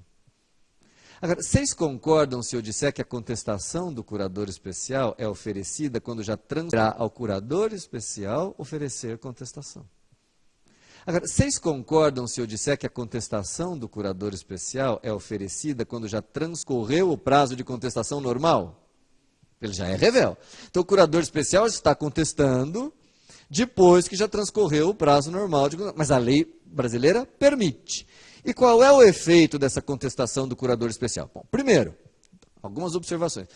Agora, vocês concordam se eu disser que a contestação do curador especial é oferecida quando já transferirá ao curador especial oferecer contestação? Agora, vocês concordam se eu disser que a contestação do curador especial é oferecida quando já transcorreu o prazo de contestação normal? Ele já é revel. Então, o curador especial está contestando depois que já transcorreu o prazo normal, mas a lei brasileira permite. E qual é o efeito dessa contestação do curador especial? Bom, primeiro, algumas observações.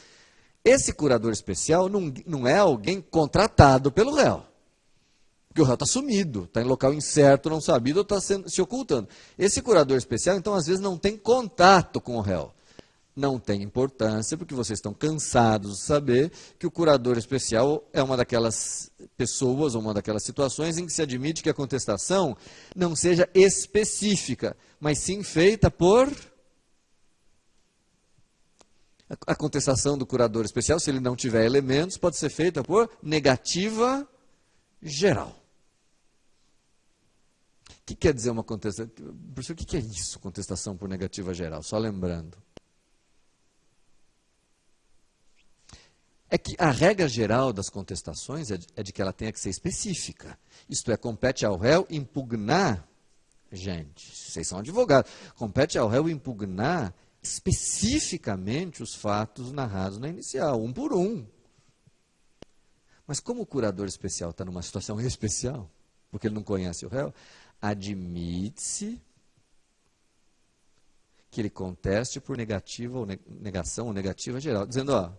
Esse curador especial não é alguém contratado pelo réu. Porque o réu está sumido, está em local incerto, não sabido, ou está se ocultando. Esse curador especial, então, às vezes não tem contato com o réu. Não tem importância, porque vocês estão cansados de saber que o curador especial é uma daquelas pessoas, ou uma daquelas situações em que se admite que a contestação não seja específica, mas sim feita por... A contestação do curador especial, se ele não tiver elementos, pode ser feita por negativa geral. O que quer dizer uma contestação? Professor, o que é isso, contestação por negativa geral? Só lembrando. É que a regra geral das contestações é de que ela tenha que ser específica. Isto é, compete ao réu impugnar, gente, vocês são advogados, compete ao réu impugnar especificamente os fatos narrados na inicial, um por um. Mas como o curador especial está numa situação especial, porque ele não conhece o réu, admite-se que ele conteste por negativa ou negação ou negativa geral, dizendo, ó,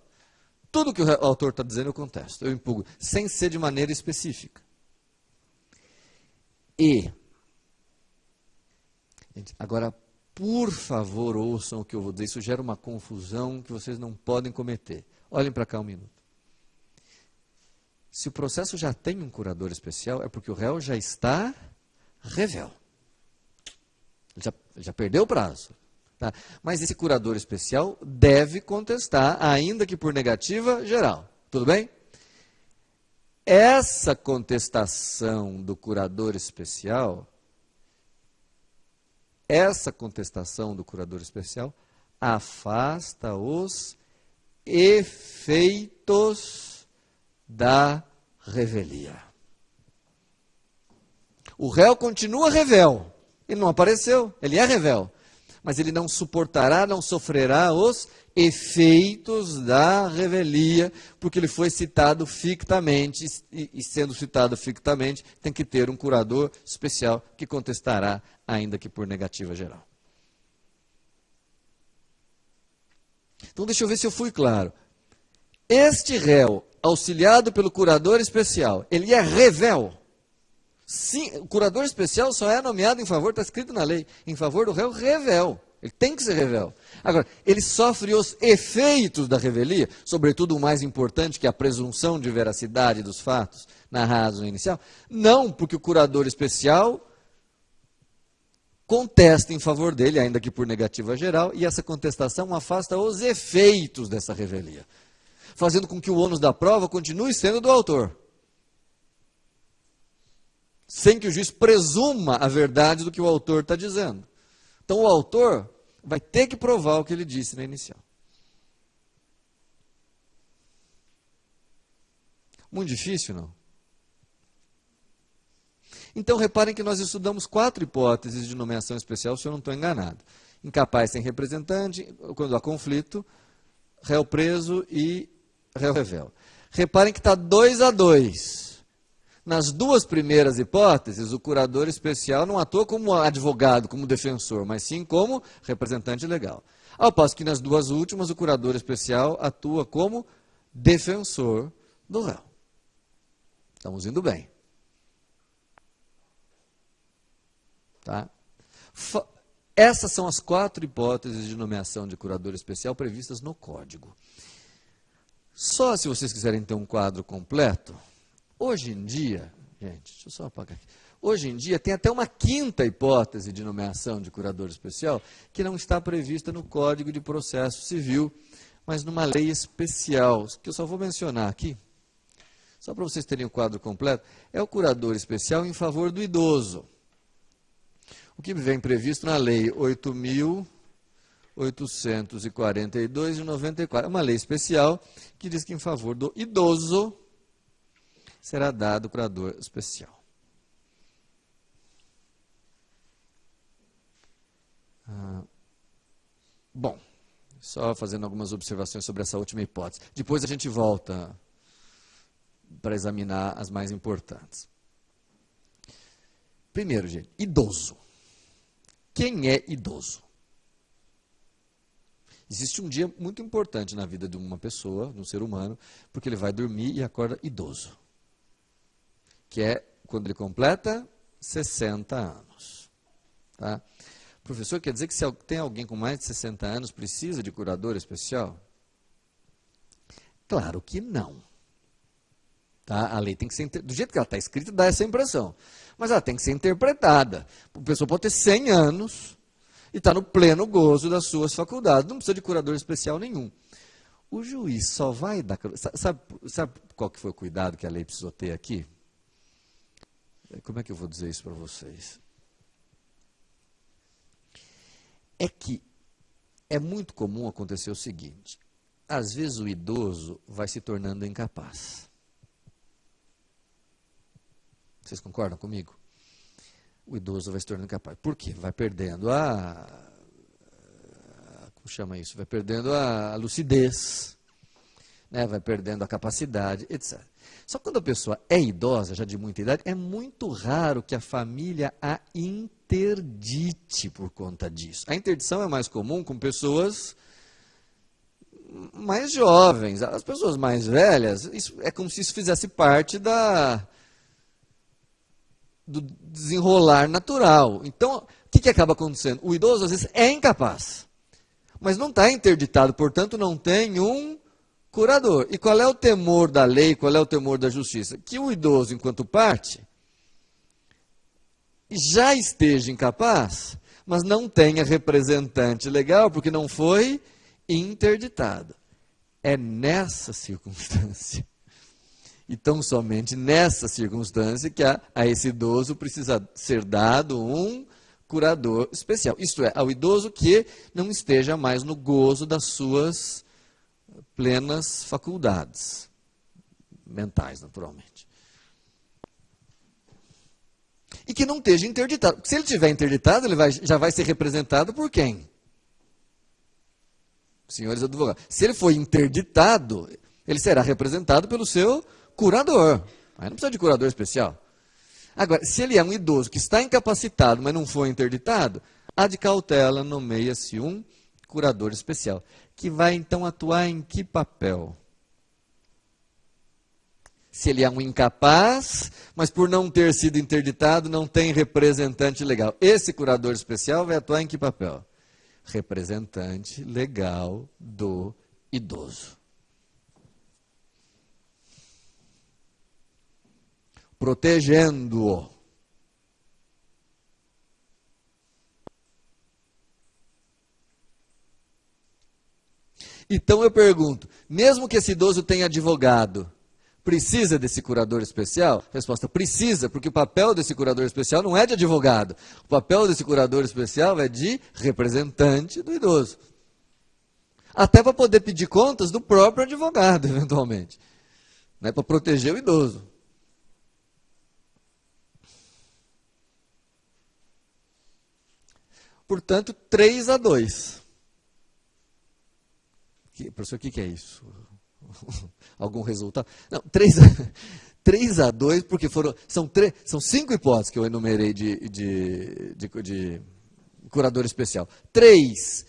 tudo que o autor está dizendo eu contesto, eu impugno, sem ser de maneira específica. E, agora, por favor, ouçam o que eu vou dizer, isso gera uma confusão que vocês não podem cometer. Olhem para cá um minuto. Se o processo já tem um curador especial, é porque o réu já está revel. Ele já perdeu o prazo. Tá? Mas esse curador especial deve contestar, ainda que por negativa geral. Tudo bem? Essa contestação do curador especial, afasta os efeitos da revelia. O réu continua revel. Ele não apareceu, ele é revel. Mas ele não suportará, não sofrerá os efeitos da revelia, porque ele foi citado fictamente, e sendo citado fictamente, tem que ter um curador especial que contestará, ainda que por negativa geral. Então, deixa eu ver se eu fui claro. Este réu, auxiliado pelo curador especial, ele é revel. Sim, o curador especial só é nomeado em favor, está escrito na lei, em favor do réu revel. Ele tem que ser revel. Agora, ele sofre os efeitos da revelia, sobretudo o mais importante, que é a presunção de veracidade dos fatos narrados no inicial. Não, porque o curador especial contesta em favor dele, ainda que por negativa geral, e essa contestação afasta os efeitos dessa revelia, fazendo com que o ônus da prova continue sendo do autor, sem que o juiz presuma a verdade do que o autor está dizendo. Então, o autor vai ter que provar o que ele disse na inicial. Muito difícil, não? Então, reparem que nós estudamos 4 hipóteses de nomeação especial, se eu não estou enganado. Incapaz sem representante, quando há conflito, réu preso e réu revel. Reparem que está 2-2. Nas 2 primeiras hipóteses, o curador especial não atua como advogado, como defensor, mas sim como representante legal. Ao passo que nas duas últimas, o curador especial atua como defensor do réu. Estamos indo bem. Tá? Essas são as 4 hipóteses de nomeação de curador especial previstas no Código. Só se vocês quiserem ter um quadro completo, hoje em dia, gente, deixa eu só apagar aqui. Hoje em dia tem até uma 5ª hipótese de nomeação de curador especial que não está prevista no Código de Processo Civil, mas numa lei especial, que eu só vou mencionar aqui, só para vocês terem o quadro completo, é o curador especial em favor do idoso. O que vem previsto na Lei 8.842 de 94. É uma lei especial que diz que em favor do idoso será dado curador especial. Bom, só fazendo algumas observações sobre essa última hipótese. Depois a gente volta para examinar as mais importantes. Primeiro, gente, idoso. Quem é idoso? Existe um dia muito importante na vida de uma pessoa, de um ser humano, porque ele vai dormir e acorda idoso. Que é quando ele completa 60 anos. Tá? Professor, quer dizer que se tem alguém com mais de 60 anos precisa de curador especial? Claro que não. Tá? A lei tem que ser, do jeito que ela está escrita, dá essa impressão. Mas ela tem que ser interpretada. A pessoa pode ter 100 anos e está no pleno gozo das suas faculdades. Não precisa de curador especial nenhum. O juiz só vai dar... Sabe qual que foi o cuidado que a lei precisou ter aqui? Como é que eu vou dizer isso para vocês? É que é muito comum acontecer o seguinte. Às vezes o idoso vai se tornando incapaz. Vocês concordam comigo? O idoso vai se tornando incapaz. Por quê? Vai perdendo como chama isso? Vai perdendo a lucidez, né? Vai perdendo a capacidade, etc. Só que quando a pessoa é idosa, já de muita idade, é muito raro que a família a interdite por conta disso. A interdição é mais comum com pessoas mais jovens. As pessoas mais velhas, isso é como se isso fizesse parte do desenrolar natural. Então, o que acaba acontecendo? O idoso, às vezes, é incapaz, mas não está interditado, portanto, não tem um curador. E qual é o temor da lei, qual é o temor da justiça? Que o idoso, enquanto parte, já esteja incapaz, mas não tenha representante legal, porque não foi interditado. É nessa circunstância, e tão somente nessa circunstância, que a esse idoso precisa ser dado um curador especial. Isto é, ao idoso que não esteja mais no gozo das suas plenas faculdades mentais, naturalmente. E que não esteja interditado. Porque se ele estiver interditado, ele já vai ser representado por quem? Senhores advogados. Se ele for interditado, ele será representado pelo seu curador. Aí não precisa de curador especial. Agora, se ele é um idoso que está incapacitado, mas não foi interditado, ad cautela nomeia-se um curador especial, que vai então atuar em que papel? Se ele é um incapaz, mas por não ter sido interditado, não tem representante legal. Esse curador especial vai atuar em que papel? Representante legal do idoso. Protegendo-o. Então eu pergunto, mesmo que esse idoso tenha advogado, precisa desse curador especial? Resposta, precisa, porque o papel desse curador especial não é de advogado. O papel desse curador especial é de representante do idoso. Até para poder pedir contas do próprio advogado, eventualmente. Né, para proteger o idoso. Portanto, 3-2. Professor, o que é isso? Algum resultado? Não, 3-2, porque são 5 hipóteses que eu enumerei de curador especial. 3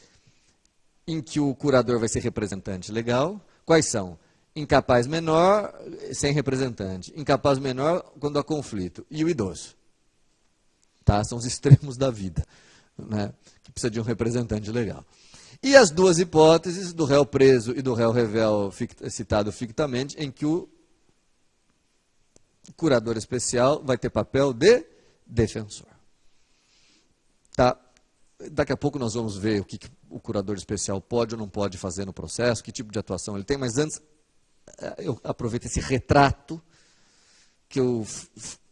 em que o curador vai ser representante legal. Quais são? Incapaz menor, sem representante. Incapaz menor, quando há conflito. E o idoso. Tá? São os extremos da vida, né? Que precisa de um representante legal. E as duas hipóteses do réu preso e do réu revel citado fictamente, em que o curador especial vai ter papel de defensor. Tá? Daqui a pouco nós vamos ver o que o curador especial pode ou não pode fazer no processo, que tipo de atuação ele tem, mas antes eu aproveito esse retrato que eu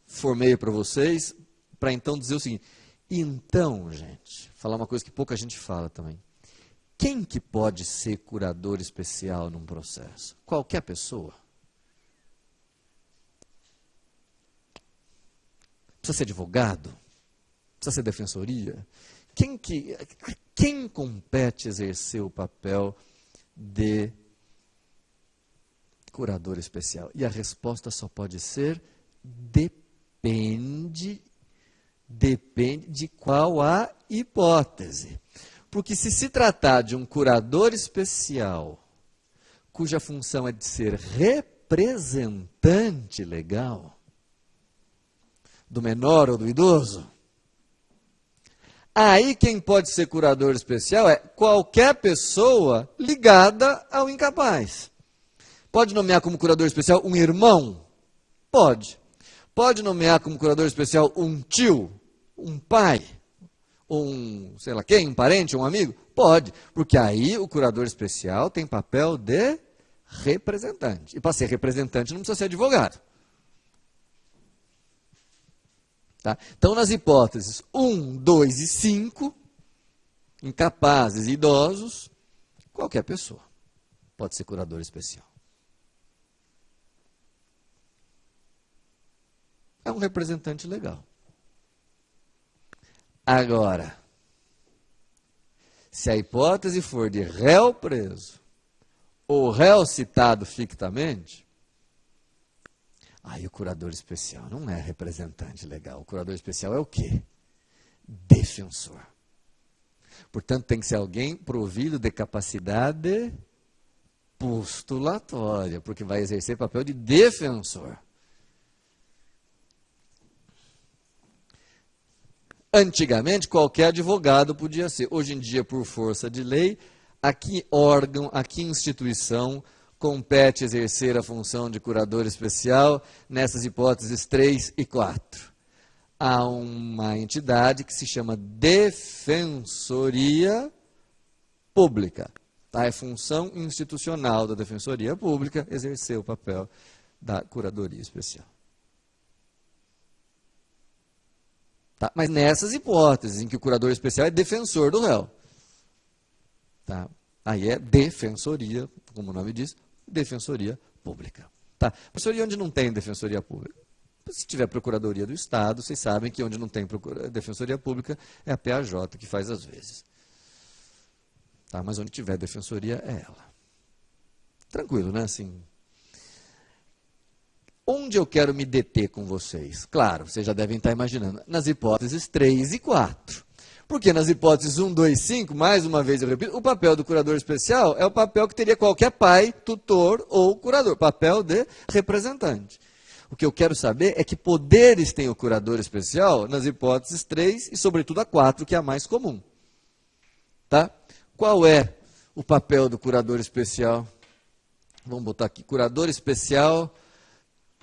formei para vocês, para então dizer o seguinte: então, gente, falar uma coisa que pouca gente fala também. Quem que pode ser curador especial num processo? Qualquer pessoa. Precisa ser advogado? Precisa ser defensoria? Quem compete exercer o papel de curador especial? E a resposta só pode ser depende de qual a hipótese. Porque se tratar de um curador especial, cuja função é de ser representante legal do menor ou do idoso, aí quem pode ser curador especial é qualquer pessoa ligada ao incapaz. Pode nomear como curador especial um irmão? Pode. Pode nomear como curador especial um tio, um pai, sei lá quem, um parente, um amigo? Pode, porque aí o curador especial tem papel de representante. E para ser representante não precisa ser advogado. Tá? Então, nas hipóteses 1, 2 e 5, incapazes e idosos, qualquer pessoa pode ser curador especial. É um representante legal. Agora, se a hipótese for de réu preso ou réu citado fictamente, aí o curador especial não é representante legal. O curador especial é o quê? Defensor. Portanto, tem que ser alguém provido de capacidade postulatória, porque vai exercer papel de defensor. Antigamente, qualquer advogado podia ser. Hoje em dia, por força de lei, a que órgão, a que instituição compete exercer a função de curador especial nessas hipóteses 3 e 4? Há uma entidade que se chama Defensoria Pública. Tá? É função institucional da Defensoria Pública exercer o papel da curadoria especial. Tá? Mas nessas hipóteses em que o curador especial é defensor do réu. Tá? Aí é defensoria, como o nome diz, defensoria pública. Tá? Defensoria onde não tem defensoria pública. Se tiver procuradoria do Estado, vocês sabem que onde não tem defensoria pública é a PAJ que faz às vezes. Tá? Mas onde tiver defensoria é ela. Tranquilo, né? Assim, onde eu quero me deter com vocês? Claro, vocês já devem estar imaginando, nas hipóteses 3 e 4. Porque nas hipóteses 1, 2 e 5, mais uma vez eu repito, o papel do curador especial é o papel que teria qualquer pai, tutor ou curador, papel de representante. O que eu quero saber é que poderes tem o curador especial nas hipóteses 3 e, sobretudo, a 4, que é a mais comum. Tá? Qual é o papel do curador especial? Vamos botar aqui, curador especial...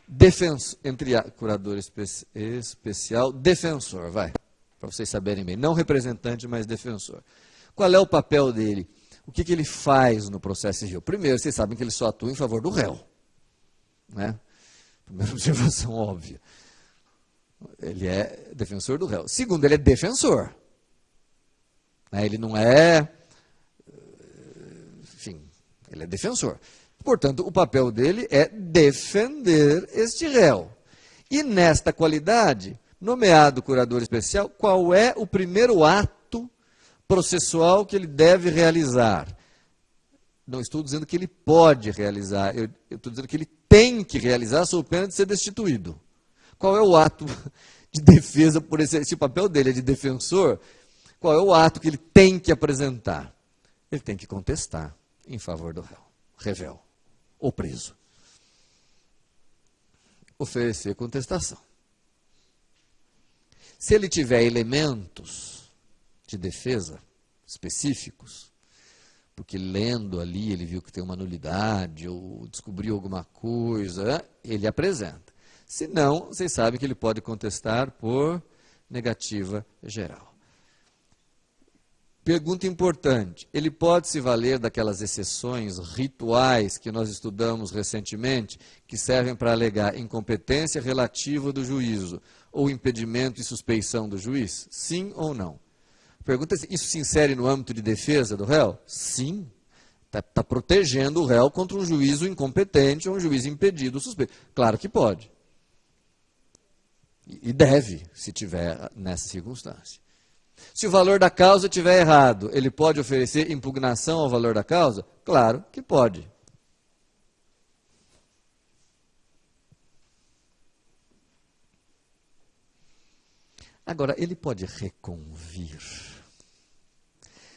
Defensor, curador especial, defensor, vai, para vocês saberem bem, não representante, mas defensor. Qual é o papel dele? O que ele faz no processo civil? Primeiro, vocês sabem que ele só atua em favor do réu, né? Primeira observação óbvia. Ele é defensor do réu. Segundo, ele é defensor. Né? Ele não é, enfim, ele é defensor. Portanto, o papel dele é defender este réu. E nesta qualidade, nomeado curador especial, qual é o primeiro ato processual que ele deve realizar? Não estou dizendo que ele pode realizar, eu estou dizendo que ele tem que realizar sob pena de ser destituído. Qual é o ato de defesa por esse papel dele é de defensor? Qual é o ato que ele tem que apresentar? ele tem que contestar em favor do réu, revel, ou preso. Oferecer contestação. Se ele tiver elementos de defesa específicos, porque lendo ali ele viu que tem uma nulidade ou descobriu alguma coisa, ele apresenta. Se não, vocês sabem que ele pode contestar por negativa geral. Pergunta importante, ele pode se valer daquelas exceções rituais que nós estudamos recentemente, que servem para alegar incompetência relativa do juízo ou impedimento e suspeição do juiz? Sim ou não? Pergunta se isso se insere no âmbito de defesa do réu? Sim. Está protegendo o réu contra um juízo incompetente ou um juiz impedido ou suspeito. Claro que pode. E deve, se tiver nessa circunstância. Se o valor da causa estiver errado, ele pode oferecer impugnação ao valor da causa? Claro que pode. Agora, ele pode reconvir.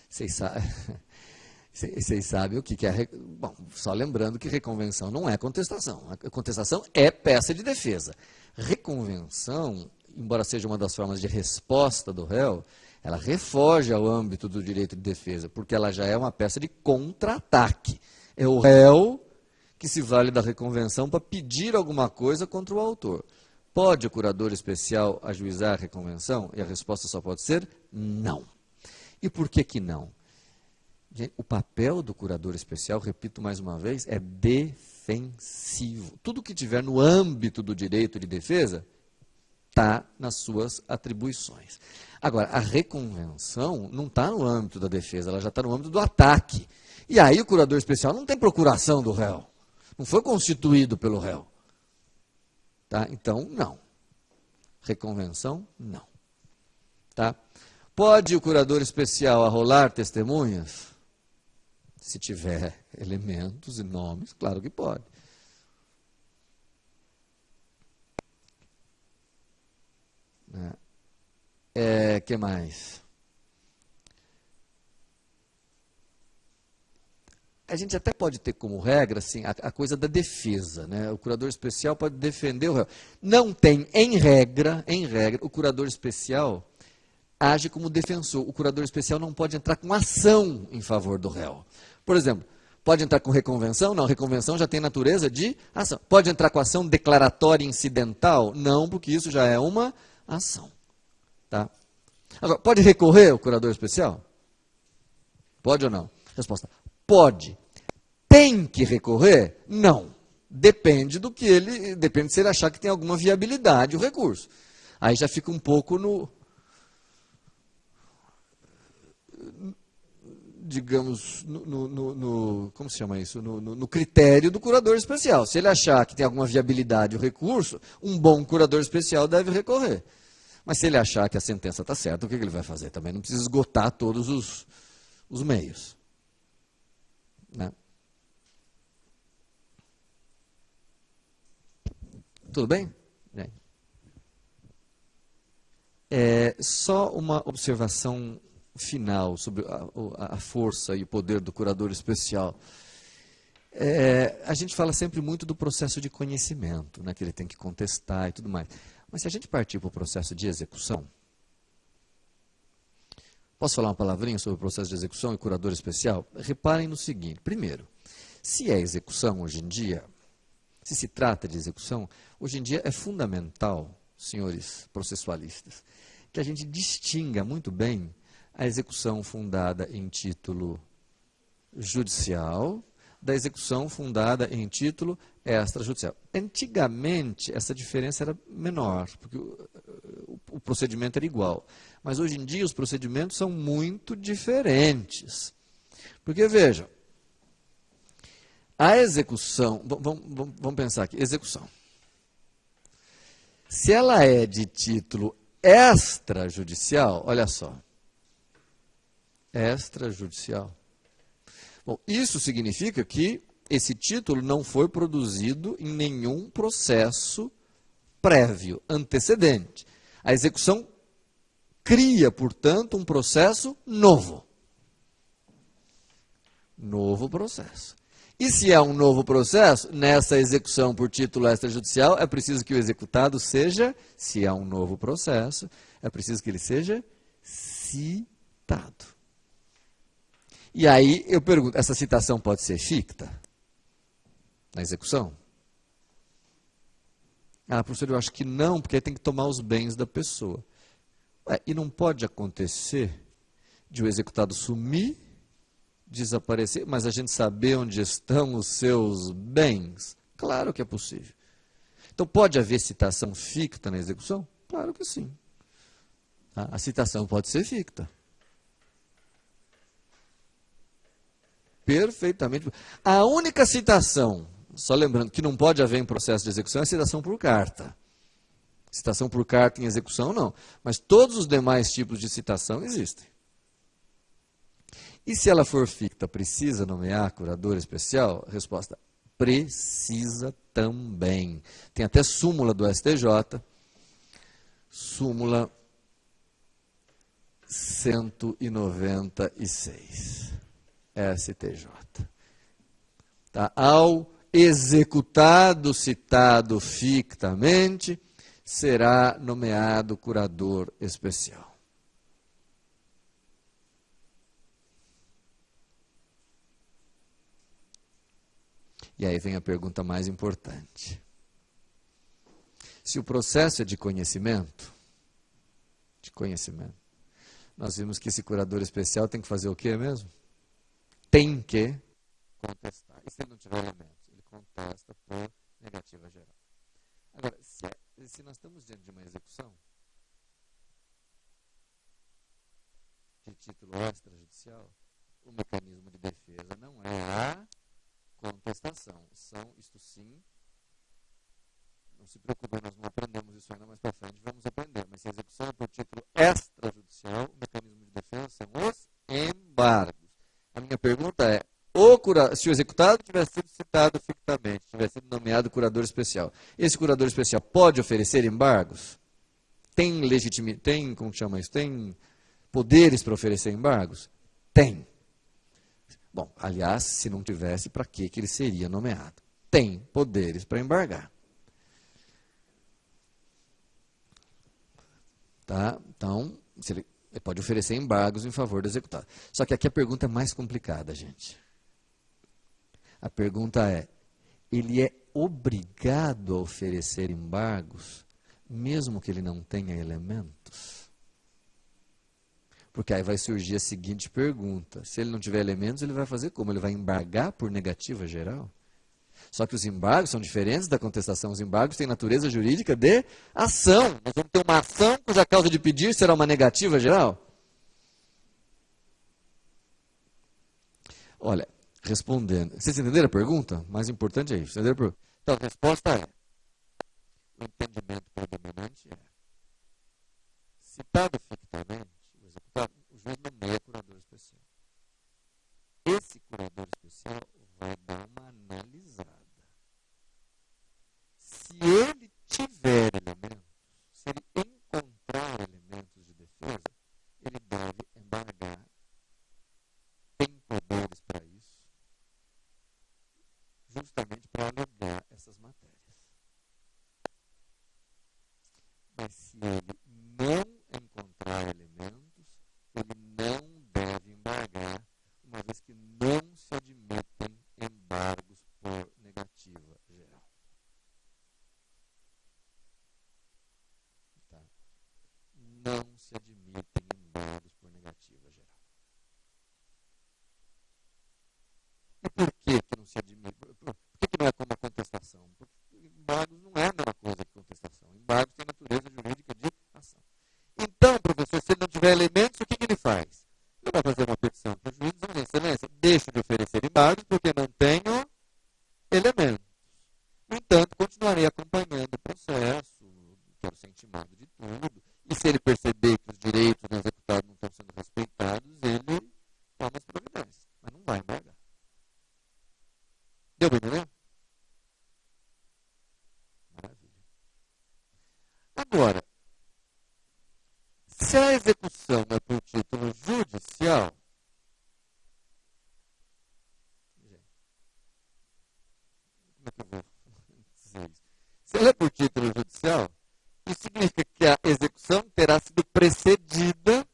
Vocês sabem o que é. Bom, só lembrando que reconvenção não é contestação. A contestação é peça de defesa. Reconvenção, embora seja uma das formas de resposta do réu, ela refoge ao âmbito do direito de defesa, porque ela já é uma peça de contra-ataque. É o réu que se vale da reconvenção para pedir alguma coisa contra o autor. Pode o curador especial ajuizar a reconvenção? E a resposta só pode ser não. E por que que não? Gente, o papel do curador especial, repito mais uma vez, é defensivo. Tudo que tiver no âmbito do direito de defesa está nas suas atribuições. Agora, a reconvenção não está no âmbito da defesa, ela já está no âmbito do ataque. E aí o curador especial não tem procuração do réu. Não foi constituído pelo réu. Tá? Então, não. Reconvenção, não. Tá? Pode o curador especial arrolar testemunhas? Se tiver elementos e nomes, claro que pode. Que mais? A gente até pode ter como regra assim, a coisa da defesa, né? O curador especial pode defender o réu. Não tem, em regra, o curador especial age como defensor. O curador especial não pode entrar com ação em favor do réu. Por exemplo, pode entrar com reconvenção? Não, reconvenção já tem natureza de ação. Pode entrar com ação declaratória incidental? Não, porque isso já é uma ação. Tá? Agora, pode recorrer o curador especial? Pode ou não? Resposta: pode. Tem que recorrer? Não. Depende se ele achar que tem alguma viabilidade o recurso. Aí já fica um pouco digamos, como se chama isso? No critério do curador especial. Se ele achar que tem alguma viabilidade o recurso, um bom curador especial deve recorrer. Mas se ele achar que a sentença está certa, o que ele vai fazer? Também não precisa esgotar todos os meios. Né? Tudo bem? Só uma observação final sobre a força e o poder do curador especial. A gente fala sempre muito do processo de conhecimento, né, que ele tem que contestar e tudo mais. Mas se a gente partir para o processo de execução, posso falar uma palavrinha sobre o processo de execução e curador especial? Reparem no seguinte: primeiro, se é execução hoje em dia, se se trata de execução, hoje em dia é fundamental, senhores processualistas, que a gente distinga muito bem a execução fundada em título judicial da execução fundada em título extrajudicial. Antigamente, essa diferença era menor, porque o procedimento era igual. Mas hoje em dia, os procedimentos são muito diferentes. Porque, veja, a execução, vamos pensar aqui, execução. Se ela é de título extrajudicial, olha só, extrajudicial. Bom, isso significa que esse título não foi produzido em nenhum processo prévio, antecedente. A execução cria, portanto, um processo novo. Novo processo. E se é um novo processo, nessa execução por título extrajudicial, é preciso que o executado seja, se é um novo processo, é preciso que ele seja citado. E aí eu pergunto, essa citação pode ser ficta? Na execução? Ah, professor, eu acho que não, porque aí tem que tomar os bens da pessoa. E não pode acontecer de o executado sumir, desaparecer, mas a gente saber onde estão os seus bens? Claro que é possível. Então, pode haver citação ficta na execução? Claro que sim. A citação pode ser ficta. Perfeitamente. A única citação, só lembrando, que não pode haver em processo de execução é a citação por carta. Citação por carta em execução, não. Mas todos os demais tipos de citação existem. E se ela for ficta, precisa nomear curador especial? Resposta: precisa também. Tem até súmula do STJ, súmula 196, STJ. Tá? Ao executado citado fictamente, será nomeado curador especial. E aí vem a pergunta mais importante. Se o processo é de conhecimento, nós vimos que esse curador especial tem que fazer o quê mesmo? Tem que contestar. E se ele não tiver elementos? Ele contesta por negativa geral. Agora, se nós estamos diante de uma execução de título extrajudicial, o mecanismo de defesa não é a contestação. Isto sim, não se preocupe, nós não aprendemos isso ainda mais para frente, vamos aprender. Mas se a execução é por título extrajudicial, o mecanismo de defesa são os embargos. A minha pergunta é, se o executado tivesse sido citado fictamente, tivesse sido nomeado curador especial, esse curador especial pode oferecer embargos? Tem legitimidade, como chama isso? Tem poderes para oferecer embargos? Tem. Bom, aliás, se não tivesse, para que ele seria nomeado? Tem poderes para embargar. Tá? Então, ele pode oferecer embargos em favor do executado. Só que aqui a pergunta é mais complicada, gente. A pergunta é, ele é obrigado a oferecer embargos, mesmo que ele não tenha elementos? Porque aí vai surgir a seguinte pergunta. Se ele não tiver elementos, ele vai fazer como? Ele vai embargar por negativa geral? Só que os embargos são diferentes da contestação. Os embargos têm natureza jurídica de ação. Nós vamos ter uma ação cuja causa de pedir será uma negativa geral? Olha, respondendo. Vocês entenderam a pergunta? Mais importante é isso. Entenderam a pergunta? Então, a resposta é: o entendimento predominante é citado fictamente, o executado, o juiz nomeia curador especial. Esse curador especial vai dar uma analisada. Se ele tiver elementos, se ele encontrar elementos de defesa, ele deve embargar. Tem poderes para isso, justamente para alegar essas matérias. Mas se ele não encontrar elementos, ele não deve embargar, uma vez que não se admitem embargos por negativa geral. Tá? Não se admitem embargos por negativa geral. E por que não se admite? Por que não é como a contestação? Porque embargos não é a mesma coisa que contestação. Embargos têm natureza jurídica de ação. Então, professor, se ele não tiver elementos, o que ele faz? Ele vai fazer uma petição para o juiz dizendo, excelência, deixe de oferecer embargos porque não tenho elementos. No entanto, continuarei acompanhando o processo, quero ser intimado de tudo, e se ele perceber que os direitos do executado não estão sendo respeitados, ele toma as providências, mas não vai embargar. Deu para entender? Maravilha. Agora, se a execução é por título judicial, precedida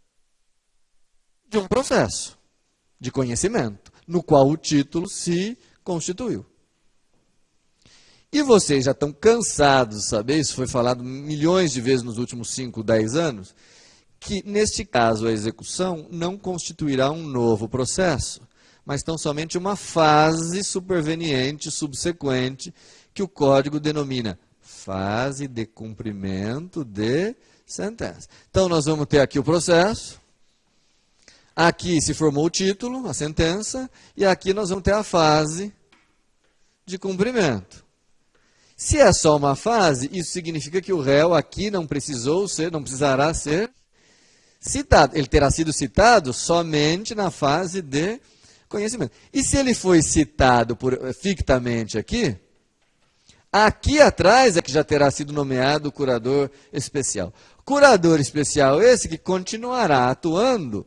de um processo de conhecimento, no qual o título se constituiu. E vocês já estão cansados de saber, isso foi falado milhões de vezes nos últimos 5, 10 anos, que, neste caso, a execução não constituirá um novo processo, mas tão somente uma fase superveniente, subsequente, que o código denomina fase de cumprimento de sentença. Então, nós vamos ter aqui o processo, aqui se formou o título, a sentença, e aqui nós vamos ter a fase de cumprimento. Se é só uma fase, isso significa que o réu aqui não precisará ser citado. Ele terá sido citado somente na fase de conhecimento. E se ele foi citado fictamente aqui, aqui atrás é que já terá sido nomeado o curador especial. Curador especial esse que continuará atuando,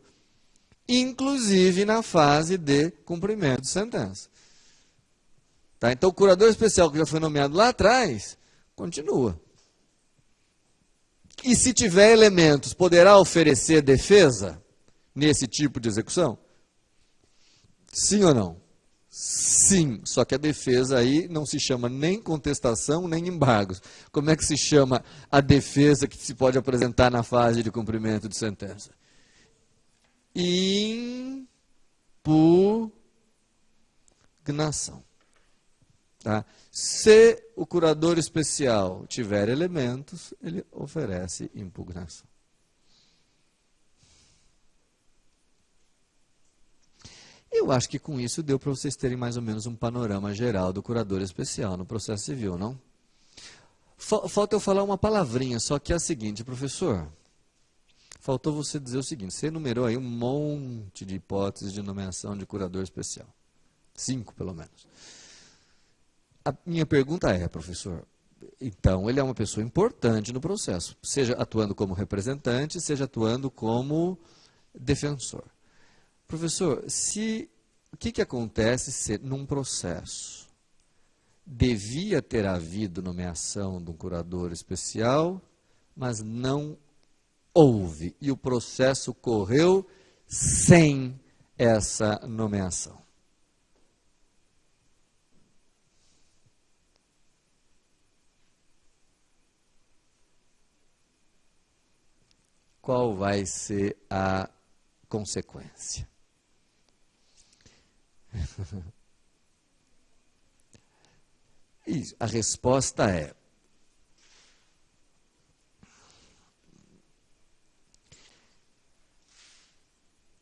inclusive na fase de cumprimento de sentença. Tá? Então, o curador especial que já foi nomeado lá atrás, continua. E se tiver elementos, poderá oferecer defesa nesse tipo de execução? Sim ou não? Sim, só que a defesa aí não se chama nem contestação, nem embargos. Como é que se chama a defesa que se pode apresentar na fase de cumprimento de sentença? Impugnação. Tá? Se o curador especial tiver elementos, ele oferece impugnação. Eu acho que com isso deu para vocês terem mais ou menos um panorama geral do curador especial no processo civil, não? Falta eu falar uma palavrinha, só que é a seguinte, professor. Faltou você dizer o seguinte, você enumerou aí um monte de hipóteses de nomeação de curador especial. 5, pelo menos. A minha pergunta é, professor, então ele é uma pessoa importante no processo, seja atuando como representante, seja atuando como defensor. Professor, o que acontece se num processo devia ter havido nomeação de um curador especial, mas não houve, e o processo correu sem essa nomeação? Qual vai ser a consequência? A resposta é: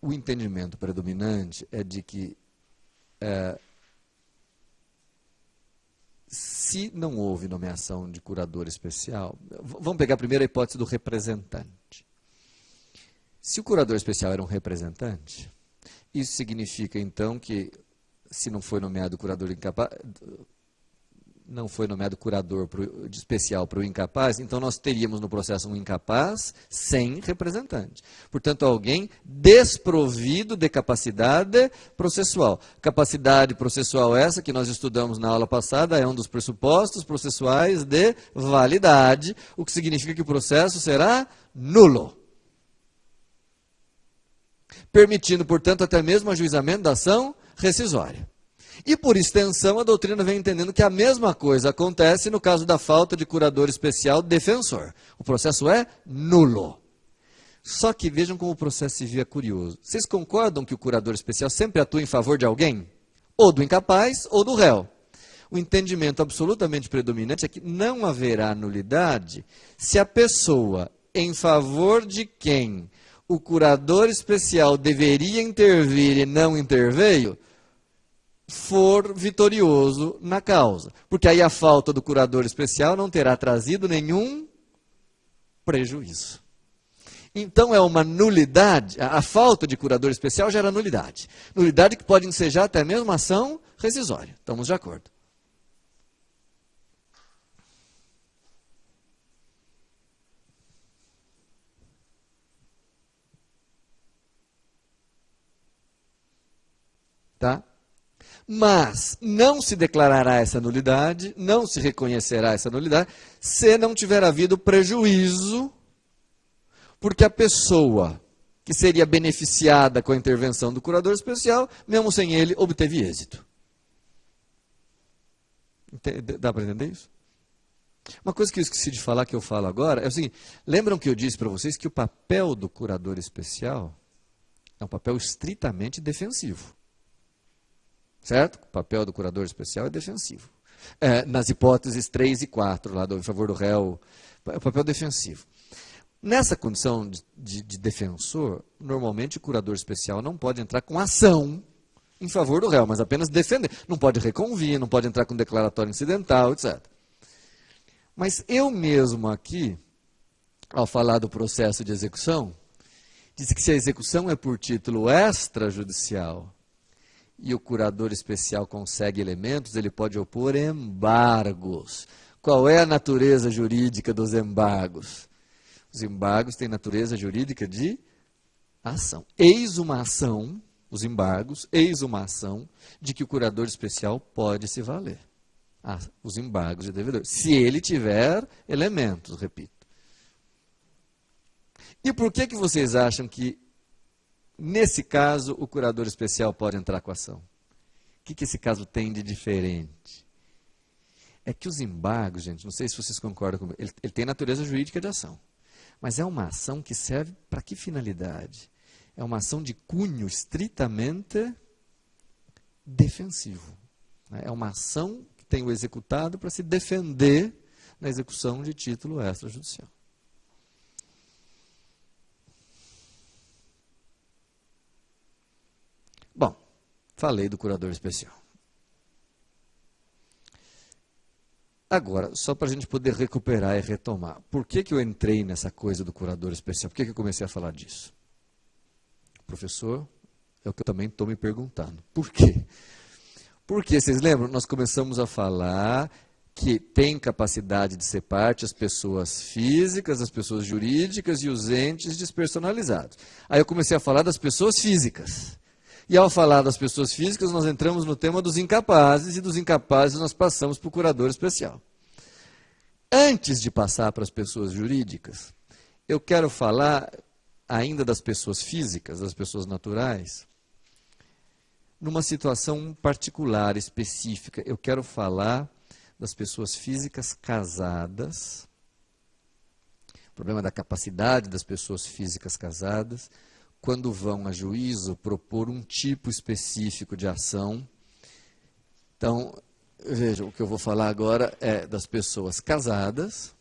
o entendimento predominante é de que se não houve nomeação de curador especial, vamos pegar primeiro a hipótese do representante. Se o curador especial era um representante, isso significa então que se não foi nomeado curador incapaz, não foi nomeado curador especial para o incapaz, então nós teríamos no processo um incapaz sem representante. Portanto, alguém desprovido de capacidade processual. Capacidade processual essa que nós estudamos na aula passada é um dos pressupostos processuais de validade, o que significa que o processo será nulo. Permitindo, portanto, até mesmo o ajuizamento da ação rescisória. E, por extensão, a doutrina vem entendendo que a mesma coisa acontece no caso da falta de curador especial defensor. O processo é nulo. Só que vejam como o processo civil é curioso. Vocês concordam que o curador especial sempre atua em favor de alguém? Ou do incapaz ou do réu. O entendimento absolutamente predominante é que não haverá nulidade se a pessoa em favor de quem o curador especial deveria intervir e não interveio, for vitorioso na causa. Porque aí a falta do curador especial não terá trazido nenhum prejuízo. Então é uma nulidade, a falta de curador especial gera nulidade. Nulidade que pode ensejar até mesmo ação rescisória. Estamos de acordo. Tá? Mas não se declarará essa nulidade, não se reconhecerá essa nulidade, se não tiver havido prejuízo porque a pessoa que seria beneficiada com a intervenção do curador especial, mesmo sem ele, obteve êxito. Dá para entender isso? Uma coisa que eu esqueci de falar, que eu falo agora, é o seguinte: lembram que eu disse para vocês que o papel do curador especial é um papel estritamente defensivo. Certo? O papel do curador especial é defensivo. Nas hipóteses 3 e 4, lá do em favor do réu, é o papel defensivo. Nessa condição de defensor, normalmente o curador especial não pode entrar com ação em favor do réu, mas apenas defender. Não pode reconvir, não pode entrar com declaratório incidental, etc. Mas eu mesmo aqui, ao falar do processo de execução, disse que se a execução é por título extrajudicial e o curador especial consegue elementos, ele pode opor embargos. Qual é a natureza jurídica dos embargos? Os embargos têm natureza jurídica de ação. Eis uma ação, os embargos, eis uma ação de que o curador especial pode se valer. Os embargos de devedor. Se ele tiver elementos, repito. E por que vocês acham que, nesse caso, o curador especial pode entrar com a ação? O que esse caso tem de diferente? É que os embargos, gente, não sei se vocês concordam comigo, ele tem natureza jurídica de ação. Mas é uma ação que serve para que finalidade? É uma ação de cunho estritamente defensivo. É uma ação que tem o executado para se defender na execução de título extrajudicial. Bom, falei do curador especial. Agora, só para a gente poder recuperar e retomar, por que eu entrei nessa coisa do curador especial? Por que eu comecei a falar disso? Professor, é o que eu também estou me perguntando. Por quê? Porque, vocês lembram, nós começamos a falar que tem capacidade de ser parte as pessoas físicas, as pessoas jurídicas e os entes despersonalizados. Aí eu comecei a falar das pessoas físicas. E ao falar das pessoas físicas, nós entramos no tema dos incapazes, e dos incapazes nós passamos para o curador especial. Antes de passar para as pessoas jurídicas, eu quero falar ainda das pessoas físicas, das pessoas naturais, numa situação particular, específica. Eu quero falar das pessoas físicas casadas, o problema da capacidade das pessoas físicas casadas, quando vão a juízo propor um tipo específico de ação. Então, vejam, o que eu vou falar agora é das pessoas casadas,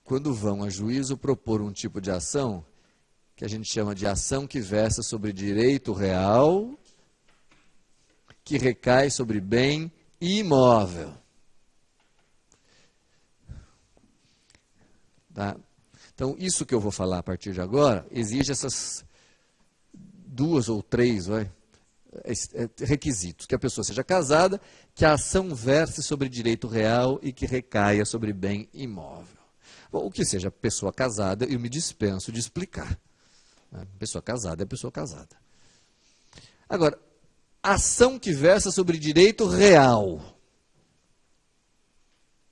quando vão a juízo propor um tipo de ação que a gente chama de ação que versa sobre direito real, que recai sobre bem imóvel. Tá? Então, isso que eu vou falar a partir de agora, exige essas 2 ou 3 requisitos. Que a pessoa seja casada, que a ação verse sobre direito real e que recaia sobre bem imóvel. Bom, o que seja pessoa casada, eu me dispenso de explicar. Pessoa casada é pessoa casada. Agora, ação que versa sobre direito real.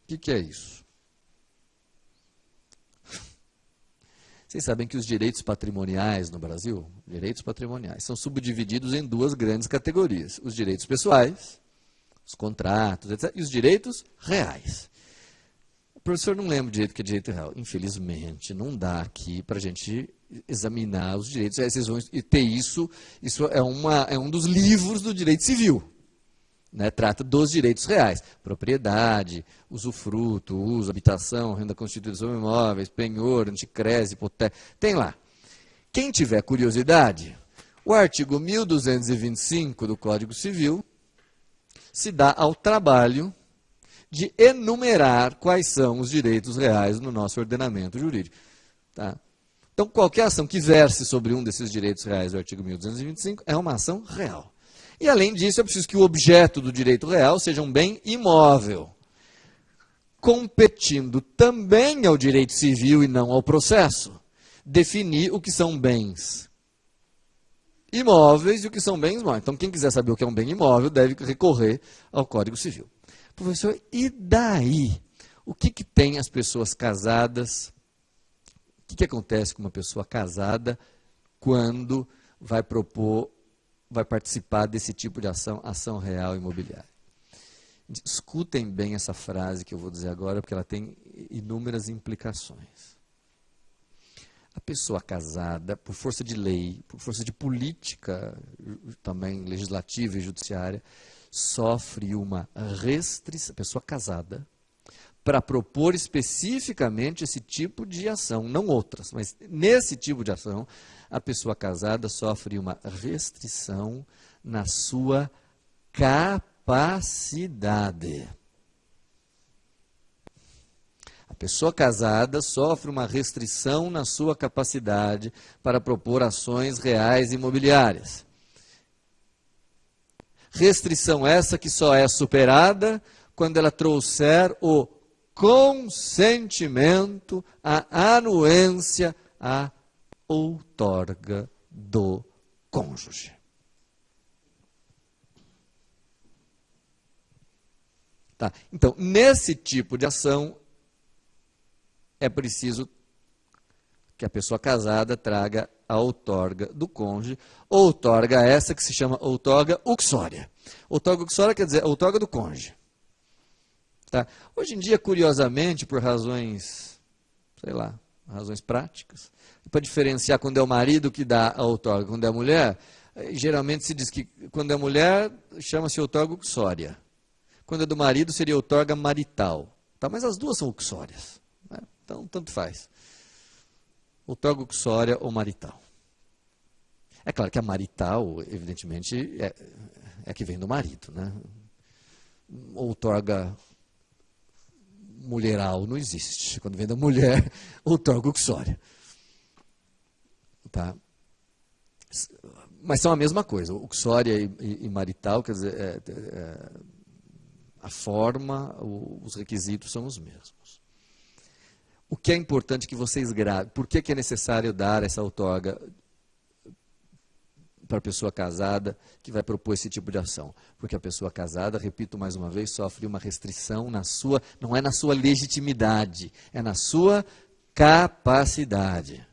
O que é isso? Vocês sabem que os direitos patrimoniais no Brasil, direitos patrimoniais, são subdivididos em 2 grandes categorias. Os direitos pessoais, os contratos, etc., e os direitos reais. O professor não lembra o direito que é direito real. Infelizmente, não dá aqui para a gente examinar os direitos. Aí vocês vão ter isso é um dos livros do direito civil. Né, trata dos direitos reais, propriedade, usufruto, uso, habitação, renda constituída sobre imóveis, penhor, anticrese, hipoteca, tem lá. Quem tiver curiosidade, o artigo 1225 do Código Civil se dá ao trabalho de enumerar quais são os direitos reais no nosso ordenamento jurídico. Tá? Então, qualquer ação que verse sobre um desses direitos reais do artigo 1225 é uma ação real. E, além disso, é preciso que o objeto do direito real seja um bem imóvel, competindo também ao direito civil e não ao processo, definir o que são bens imóveis e o que são bens móveis. Então, quem quiser saber o que é um bem imóvel deve recorrer ao Código Civil. Professor, e daí? O que tem as pessoas casadas? O que acontece com uma pessoa casada quando vai participar desse tipo de ação real imobiliária? Escutem bem essa frase que eu vou dizer agora, porque ela tem inúmeras implicações. A pessoa casada, por força de lei, por força de política, também legislativa e judiciária, sofre uma restrição, pessoa casada, para propor especificamente esse tipo de ação, não outras, mas nesse tipo de ação, a pessoa casada sofre uma restrição na sua capacidade. A pessoa casada sofre uma restrição na sua capacidade para propor ações reais imobiliárias. Restrição essa que só é superada quando ela trouxer o consentimento, a anuência, a outorga do cônjuge. Tá? Então, nesse tipo de ação, é preciso que a pessoa casada traga a outorga do cônjuge, outorga essa que se chama outorga uxória. Outorga uxória quer dizer outorga do cônjuge. Tá? Hoje em dia, curiosamente, por razões, sei lá, razões práticas, para diferenciar quando é o marido que dá a outorga, quando é a mulher, geralmente se diz que quando é mulher, chama-se outorga uxória. Quando é do marido, seria outorga marital. Tá? Mas as duas são uxórias. Né? Então, tanto faz. Outorga uxória ou marital. É claro que a marital, evidentemente, é que vem do marido. Né? Outorga mulheral não existe. Quando vem da mulher, outorga uxória. Tá? Mas são a mesma coisa. Uxória e marital, quer dizer, a forma, os requisitos são os mesmos. O que é importante que vocês gravem? Por que é necessário dar essa outorga para a pessoa casada que vai propor esse tipo de ação? Porque a pessoa casada, repito mais uma vez, sofre uma restrição na sua, não é na sua legitimidade, é na sua capacidade.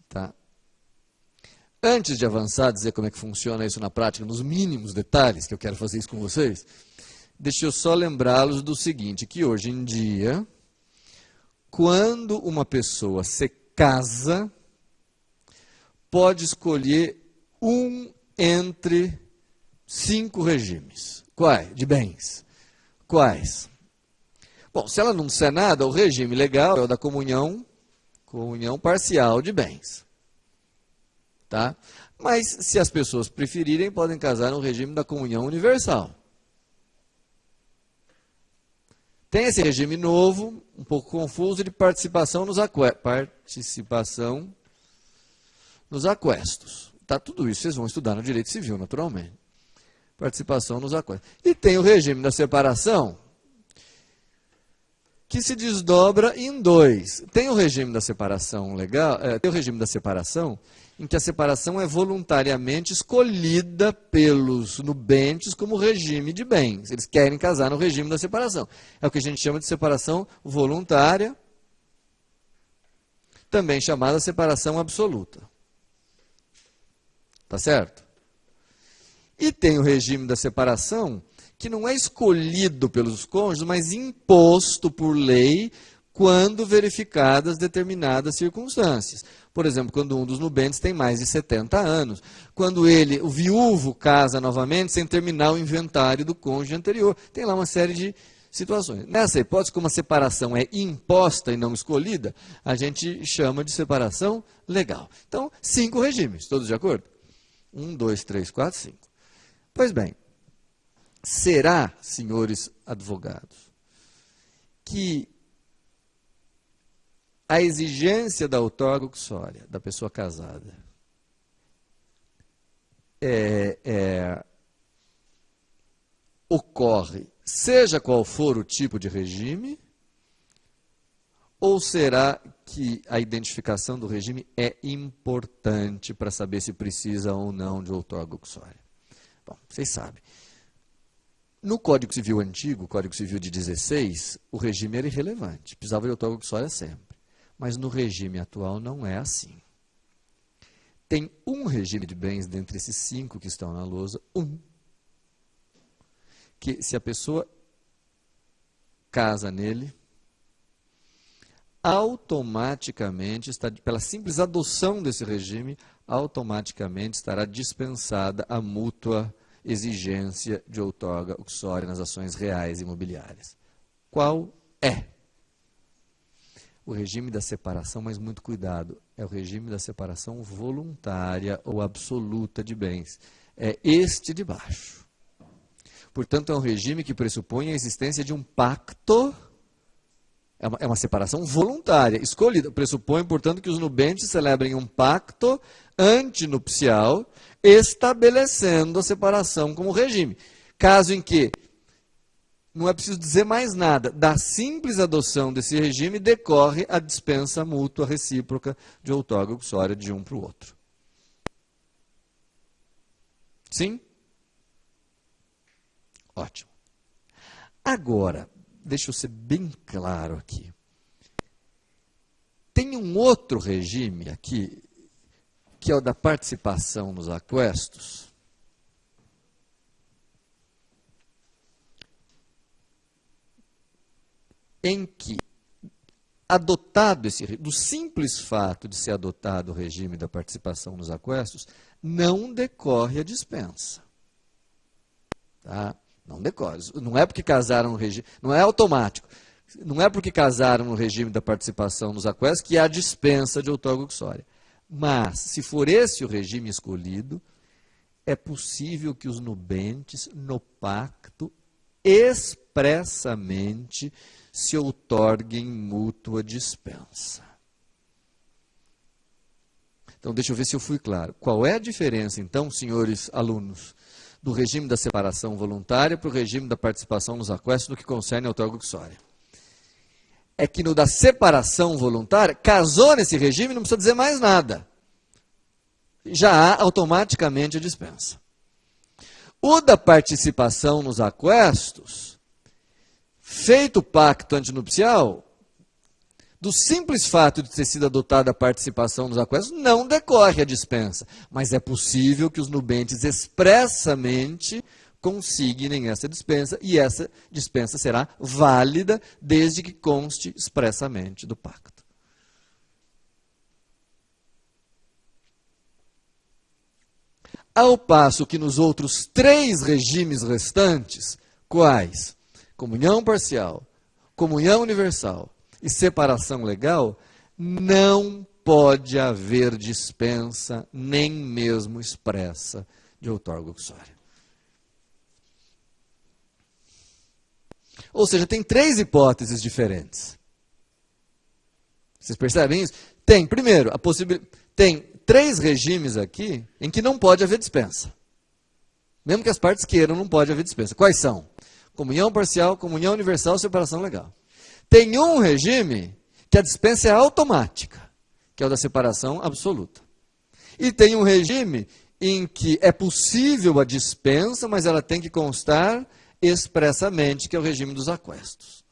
Tá? Antes de avançar, dizer como é que funciona isso na prática, nos mínimos detalhes, que eu quero fazer isso com vocês, deixa eu só lembrá-los do seguinte, que hoje em dia, quando uma pessoa se casa, pode escolher um entre 5 regimes. Quais? De bens. Quais? Bom, se ela não disser nada, o regime legal é o da comunhão parcial de bens. Tá? Mas, se as pessoas preferirem, podem casar no regime da comunhão universal. Tem esse regime novo, um pouco confuso, de participação nos aquestos. Tá, tudo isso vocês vão estudar no direito civil, naturalmente. Participação nos aquestos. E tem o regime da separação, que se desdobra em 2. Tem o regime da separação legal, tem o regime da separação, em que a separação é voluntariamente escolhida pelos nubentes como regime de bens. Eles querem casar no regime da separação. É o que a gente chama de separação voluntária, também chamada separação absoluta. Tá certo? E tem o regime da separação, que não é escolhido pelos cônjuges, mas imposto por lei quando verificadas determinadas circunstâncias. Por exemplo, quando um dos nubentes tem mais de 70 anos, quando o viúvo casa novamente sem terminar o inventário do cônjuge anterior. Tem lá uma série de situações. Nessa hipótese, como a separação é imposta e não escolhida, a gente chama de separação legal. Então, 5 regimes, todos de acordo? 1, 2, 3, 4, 5. Pois bem, será, senhores advogados, que a exigência da outorga uxória da pessoa casada ocorre, seja qual for o tipo de regime, ou será que a identificação do regime é importante para saber se precisa ou não de outorga uxória? Bom, vocês sabem. No Código Civil antigo, Código Civil de 16, o regime era irrelevante, precisava de outorga uxória sempre. Mas no regime atual não é assim. Tem um regime de bens dentre esses 5 que estão na lousa, que se a pessoa casa nele, automaticamente, pela simples adoção desse regime, automaticamente estará dispensada a mútua exigência de outorga uxória nas ações reais imobiliárias. Qual é? O regime da separação, mas muito cuidado, é o regime da separação voluntária ou absoluta de bens. É este de baixo. Portanto, é um regime que pressupõe a existência de um pacto. É uma separação voluntária, escolhida. Pressupõe, portanto, que os nubentes celebrem um pacto antinupcial, estabelecendo a separação como regime. Caso em que não é preciso dizer mais nada, da simples adoção desse regime decorre a dispensa mútua recíproca de outorga uxória de um para o outro. Sim? Ótimo. Agora, deixa eu ser bem claro aqui. Tem um outro regime aqui, que é o da participação nos aquestos, em que, adotado do simples fato de ser adotado o regime da participação nos aquestos, não decorre a dispensa. Tá? Não decorre. Não é porque casaram no regime, não é automático. Não é porque casaram no regime da participação nos aquestos que há dispensa de outorga uxória. Mas, se for esse o regime escolhido, é possível que os nubentes, no pacto, expressamente se outorguem mútua dispensa. Então, deixa eu ver se eu fui claro. Qual é a diferença, então, senhores alunos, do regime da separação voluntária para o regime da participação nos aquestos no que concerne a outorga uxória? É que no da separação voluntária, casou nesse regime, não precisa dizer mais nada. Já há automaticamente a dispensa. O da participação nos aquestos, feito o pacto antinupcial, do simples fato de ter sido adotada a participação nos aquestos, não decorre a dispensa. Mas é possível que os nubentes expressamente consignem essa dispensa, e essa dispensa será válida desde que conste expressamente do pacto. Ao passo que nos outros 3 regimes restantes, quais? Comunhão parcial, comunhão universal e separação legal, não pode haver dispensa, nem mesmo expressa, de outorga uxória. Ou seja, tem 3 hipóteses diferentes. Vocês percebem isso? Tem, primeiro, a possibilidade. Tem 3 regimes aqui em que não pode haver dispensa. Mesmo que as partes queiram, não pode haver dispensa. Quais são? Comunhão parcial, comunhão universal, separação legal. Tem um regime que a dispensa é automática, que é o da separação absoluta. E tem um regime em que é possível a dispensa, mas ela tem que constar expressamente, que é o regime dos aquestos.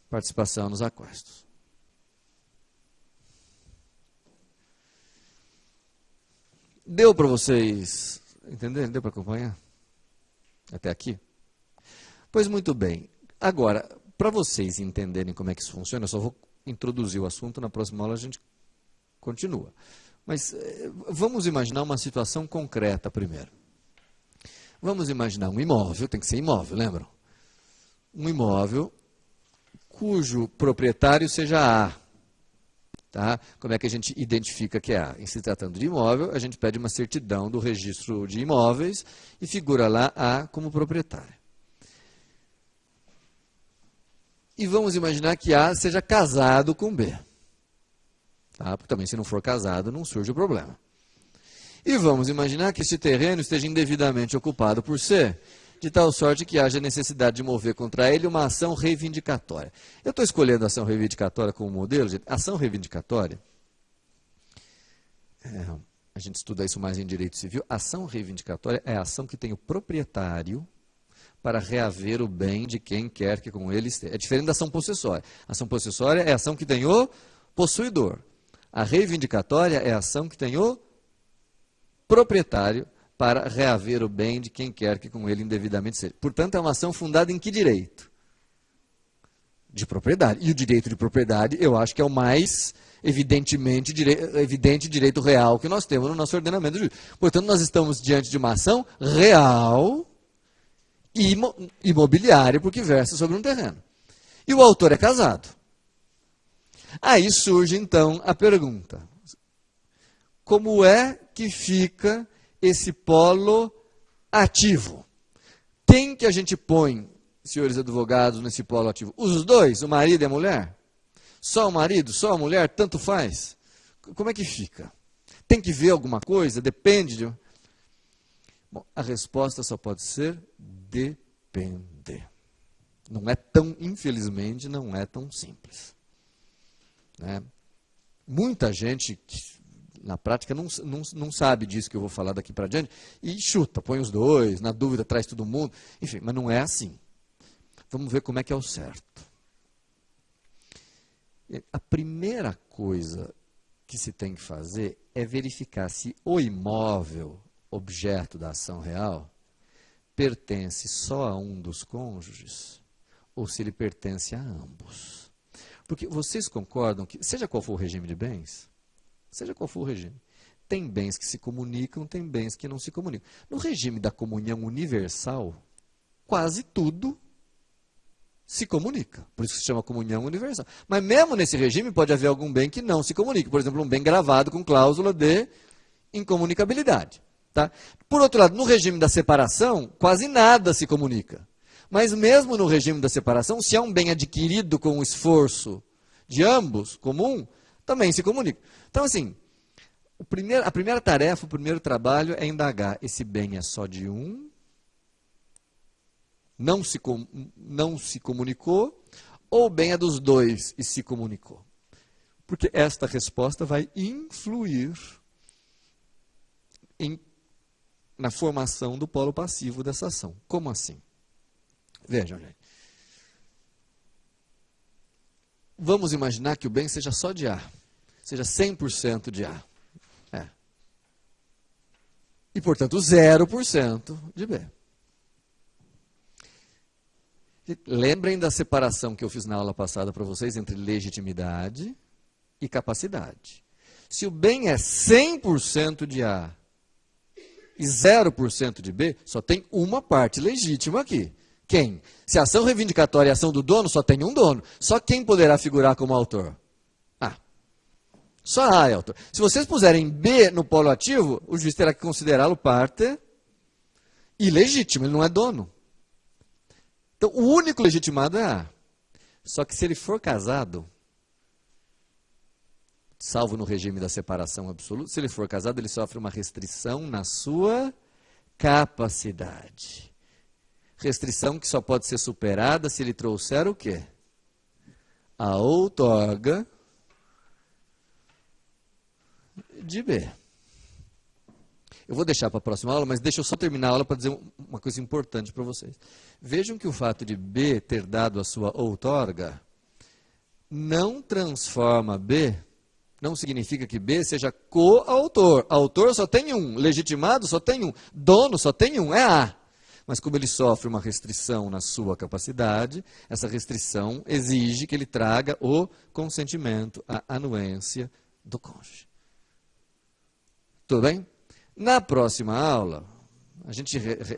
Participação nos aquestos. Deu para vocês entenderem? Deu para acompanhar? Até aqui? Pois muito bem. Agora, para vocês entenderem como é que isso funciona, eu só vou introduzir o assunto, na próxima aula a gente continua. Mas vamos imaginar uma situação concreta primeiro. Vamos imaginar um imóvel, tem que ser imóvel, lembram? Um imóvel cujo proprietário seja A. Tá? Como é que a gente identifica que é A? Em se tratando de imóvel, a gente pede uma certidão do registro de imóveis e figura lá A como proprietário. E vamos imaginar que A seja casado com B. Tá? Porque também, se não for casado, não surge o problema. E vamos imaginar que esse terreno esteja indevidamente ocupado por C, de tal sorte que haja necessidade de mover contra ele uma ação reivindicatória. Eu estou escolhendo a ação reivindicatória como modelo, gente. Ação reivindicatória, a gente estuda isso mais em direito civil, ação reivindicatória é a ação que tem o proprietário para reaver o bem de quem quer que com ele esteja. É diferente da ação possessória. A ação possessória é a ação que tem o possuidor. A reivindicatória é a ação que tem o proprietário para reaver o bem de quem quer que com ele indevidamente seja. Portanto, é uma ação fundada em que direito? De propriedade. E o direito de propriedade, eu acho que é o mais evidente direito real que nós temos no nosso ordenamento jurídico. Portanto, nós estamos diante de uma ação real e imobiliária, porque versa sobre um terreno. E o autor é casado. Aí surge, então, a pergunta: como é que fica esse polo ativo? Quem que a gente põe, senhores advogados, nesse polo ativo? Os dois, o marido e a mulher? Só o marido, só a mulher, tanto faz? Como é que fica? Tem que ver alguma coisa? Depende de... Bom, a resposta só pode ser depender. Não é tão, infelizmente, não é tão simples. Né? Muita gente, na prática, não sabe disso que eu vou falar daqui para diante, e chuta, põe os dois, na dúvida traz todo mundo, enfim, mas não é assim. Vamos ver como é que é o certo. A primeira coisa que se tem que fazer é verificar se o imóvel, objeto da ação real, pertence só a um dos cônjuges ou se ele pertence a ambos. Porque vocês concordam que, seja qual for o regime de bens, seja qual for o regime, tem bens que se comunicam, tem bens que não se comunicam. No regime da comunhão universal, quase tudo se comunica. Por isso que se chama comunhão universal. Mas mesmo nesse regime pode haver algum bem que não se comunica. Por exemplo, um bem gravado com cláusula de incomunicabilidade. Tá? Por outro lado, no regime da separação, quase nada se comunica. Mas mesmo no regime da separação, se é um bem adquirido com o esforço de ambos, comum, também se comunica. Então, assim, a primeira tarefa, o primeiro trabalho é indagar: esse bem é só de um, não se comunicou, ou o bem é dos dois e se comunicou? Porque esta resposta vai influir na formação do polo passivo dessa ação. Como assim? Vejam, gente. Vamos imaginar que o bem seja só de A, seja 100% de A. E, portanto, 0% de B. Lembrem da separação que eu fiz na aula passada para vocês entre legitimidade e capacidade. Se o bem é 100% de A e 0% de B, só tem uma parte legítima aqui. Quem? Se a ação reivindicatória é a ação do dono, só tem um dono. Só quem poderá figurar como autor? A. Só A é autor. Se vocês puserem B no polo ativo, o juiz terá que considerá-lo parte ilegítimo, ele não é dono. Então, o único legitimado é A. Só que se ele for casado, salvo no regime da separação absoluta, se ele for casado, ele sofre uma restrição na sua capacidade. Restrição que só pode ser superada se ele trouxer o quê? A outorga de B. Eu vou deixar para a próxima aula, mas deixa eu só terminar a aula para dizer uma coisa importante para vocês. Vejam que o fato de B ter dado a sua outorga não transforma B, não significa que B seja coautor. Autor só tem um, legitimado só tem um, dono só tem um, é A. Mas como ele sofre uma restrição na sua capacidade, essa restrição exige que ele traga o consentimento, a anuência do cônjuge. Tudo bem? Na próxima aula,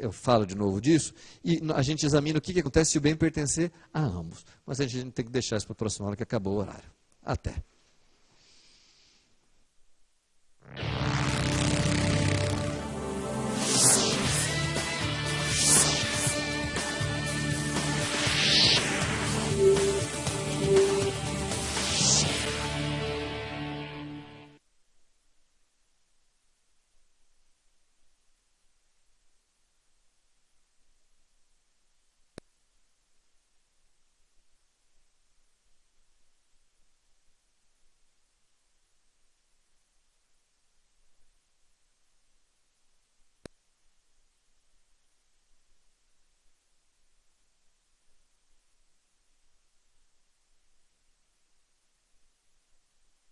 eu falo de novo disso, e a gente examina o que acontece se o bem pertencer a ambos. Mas a gente tem que deixar isso para a próxima aula, que acabou o horário. Até.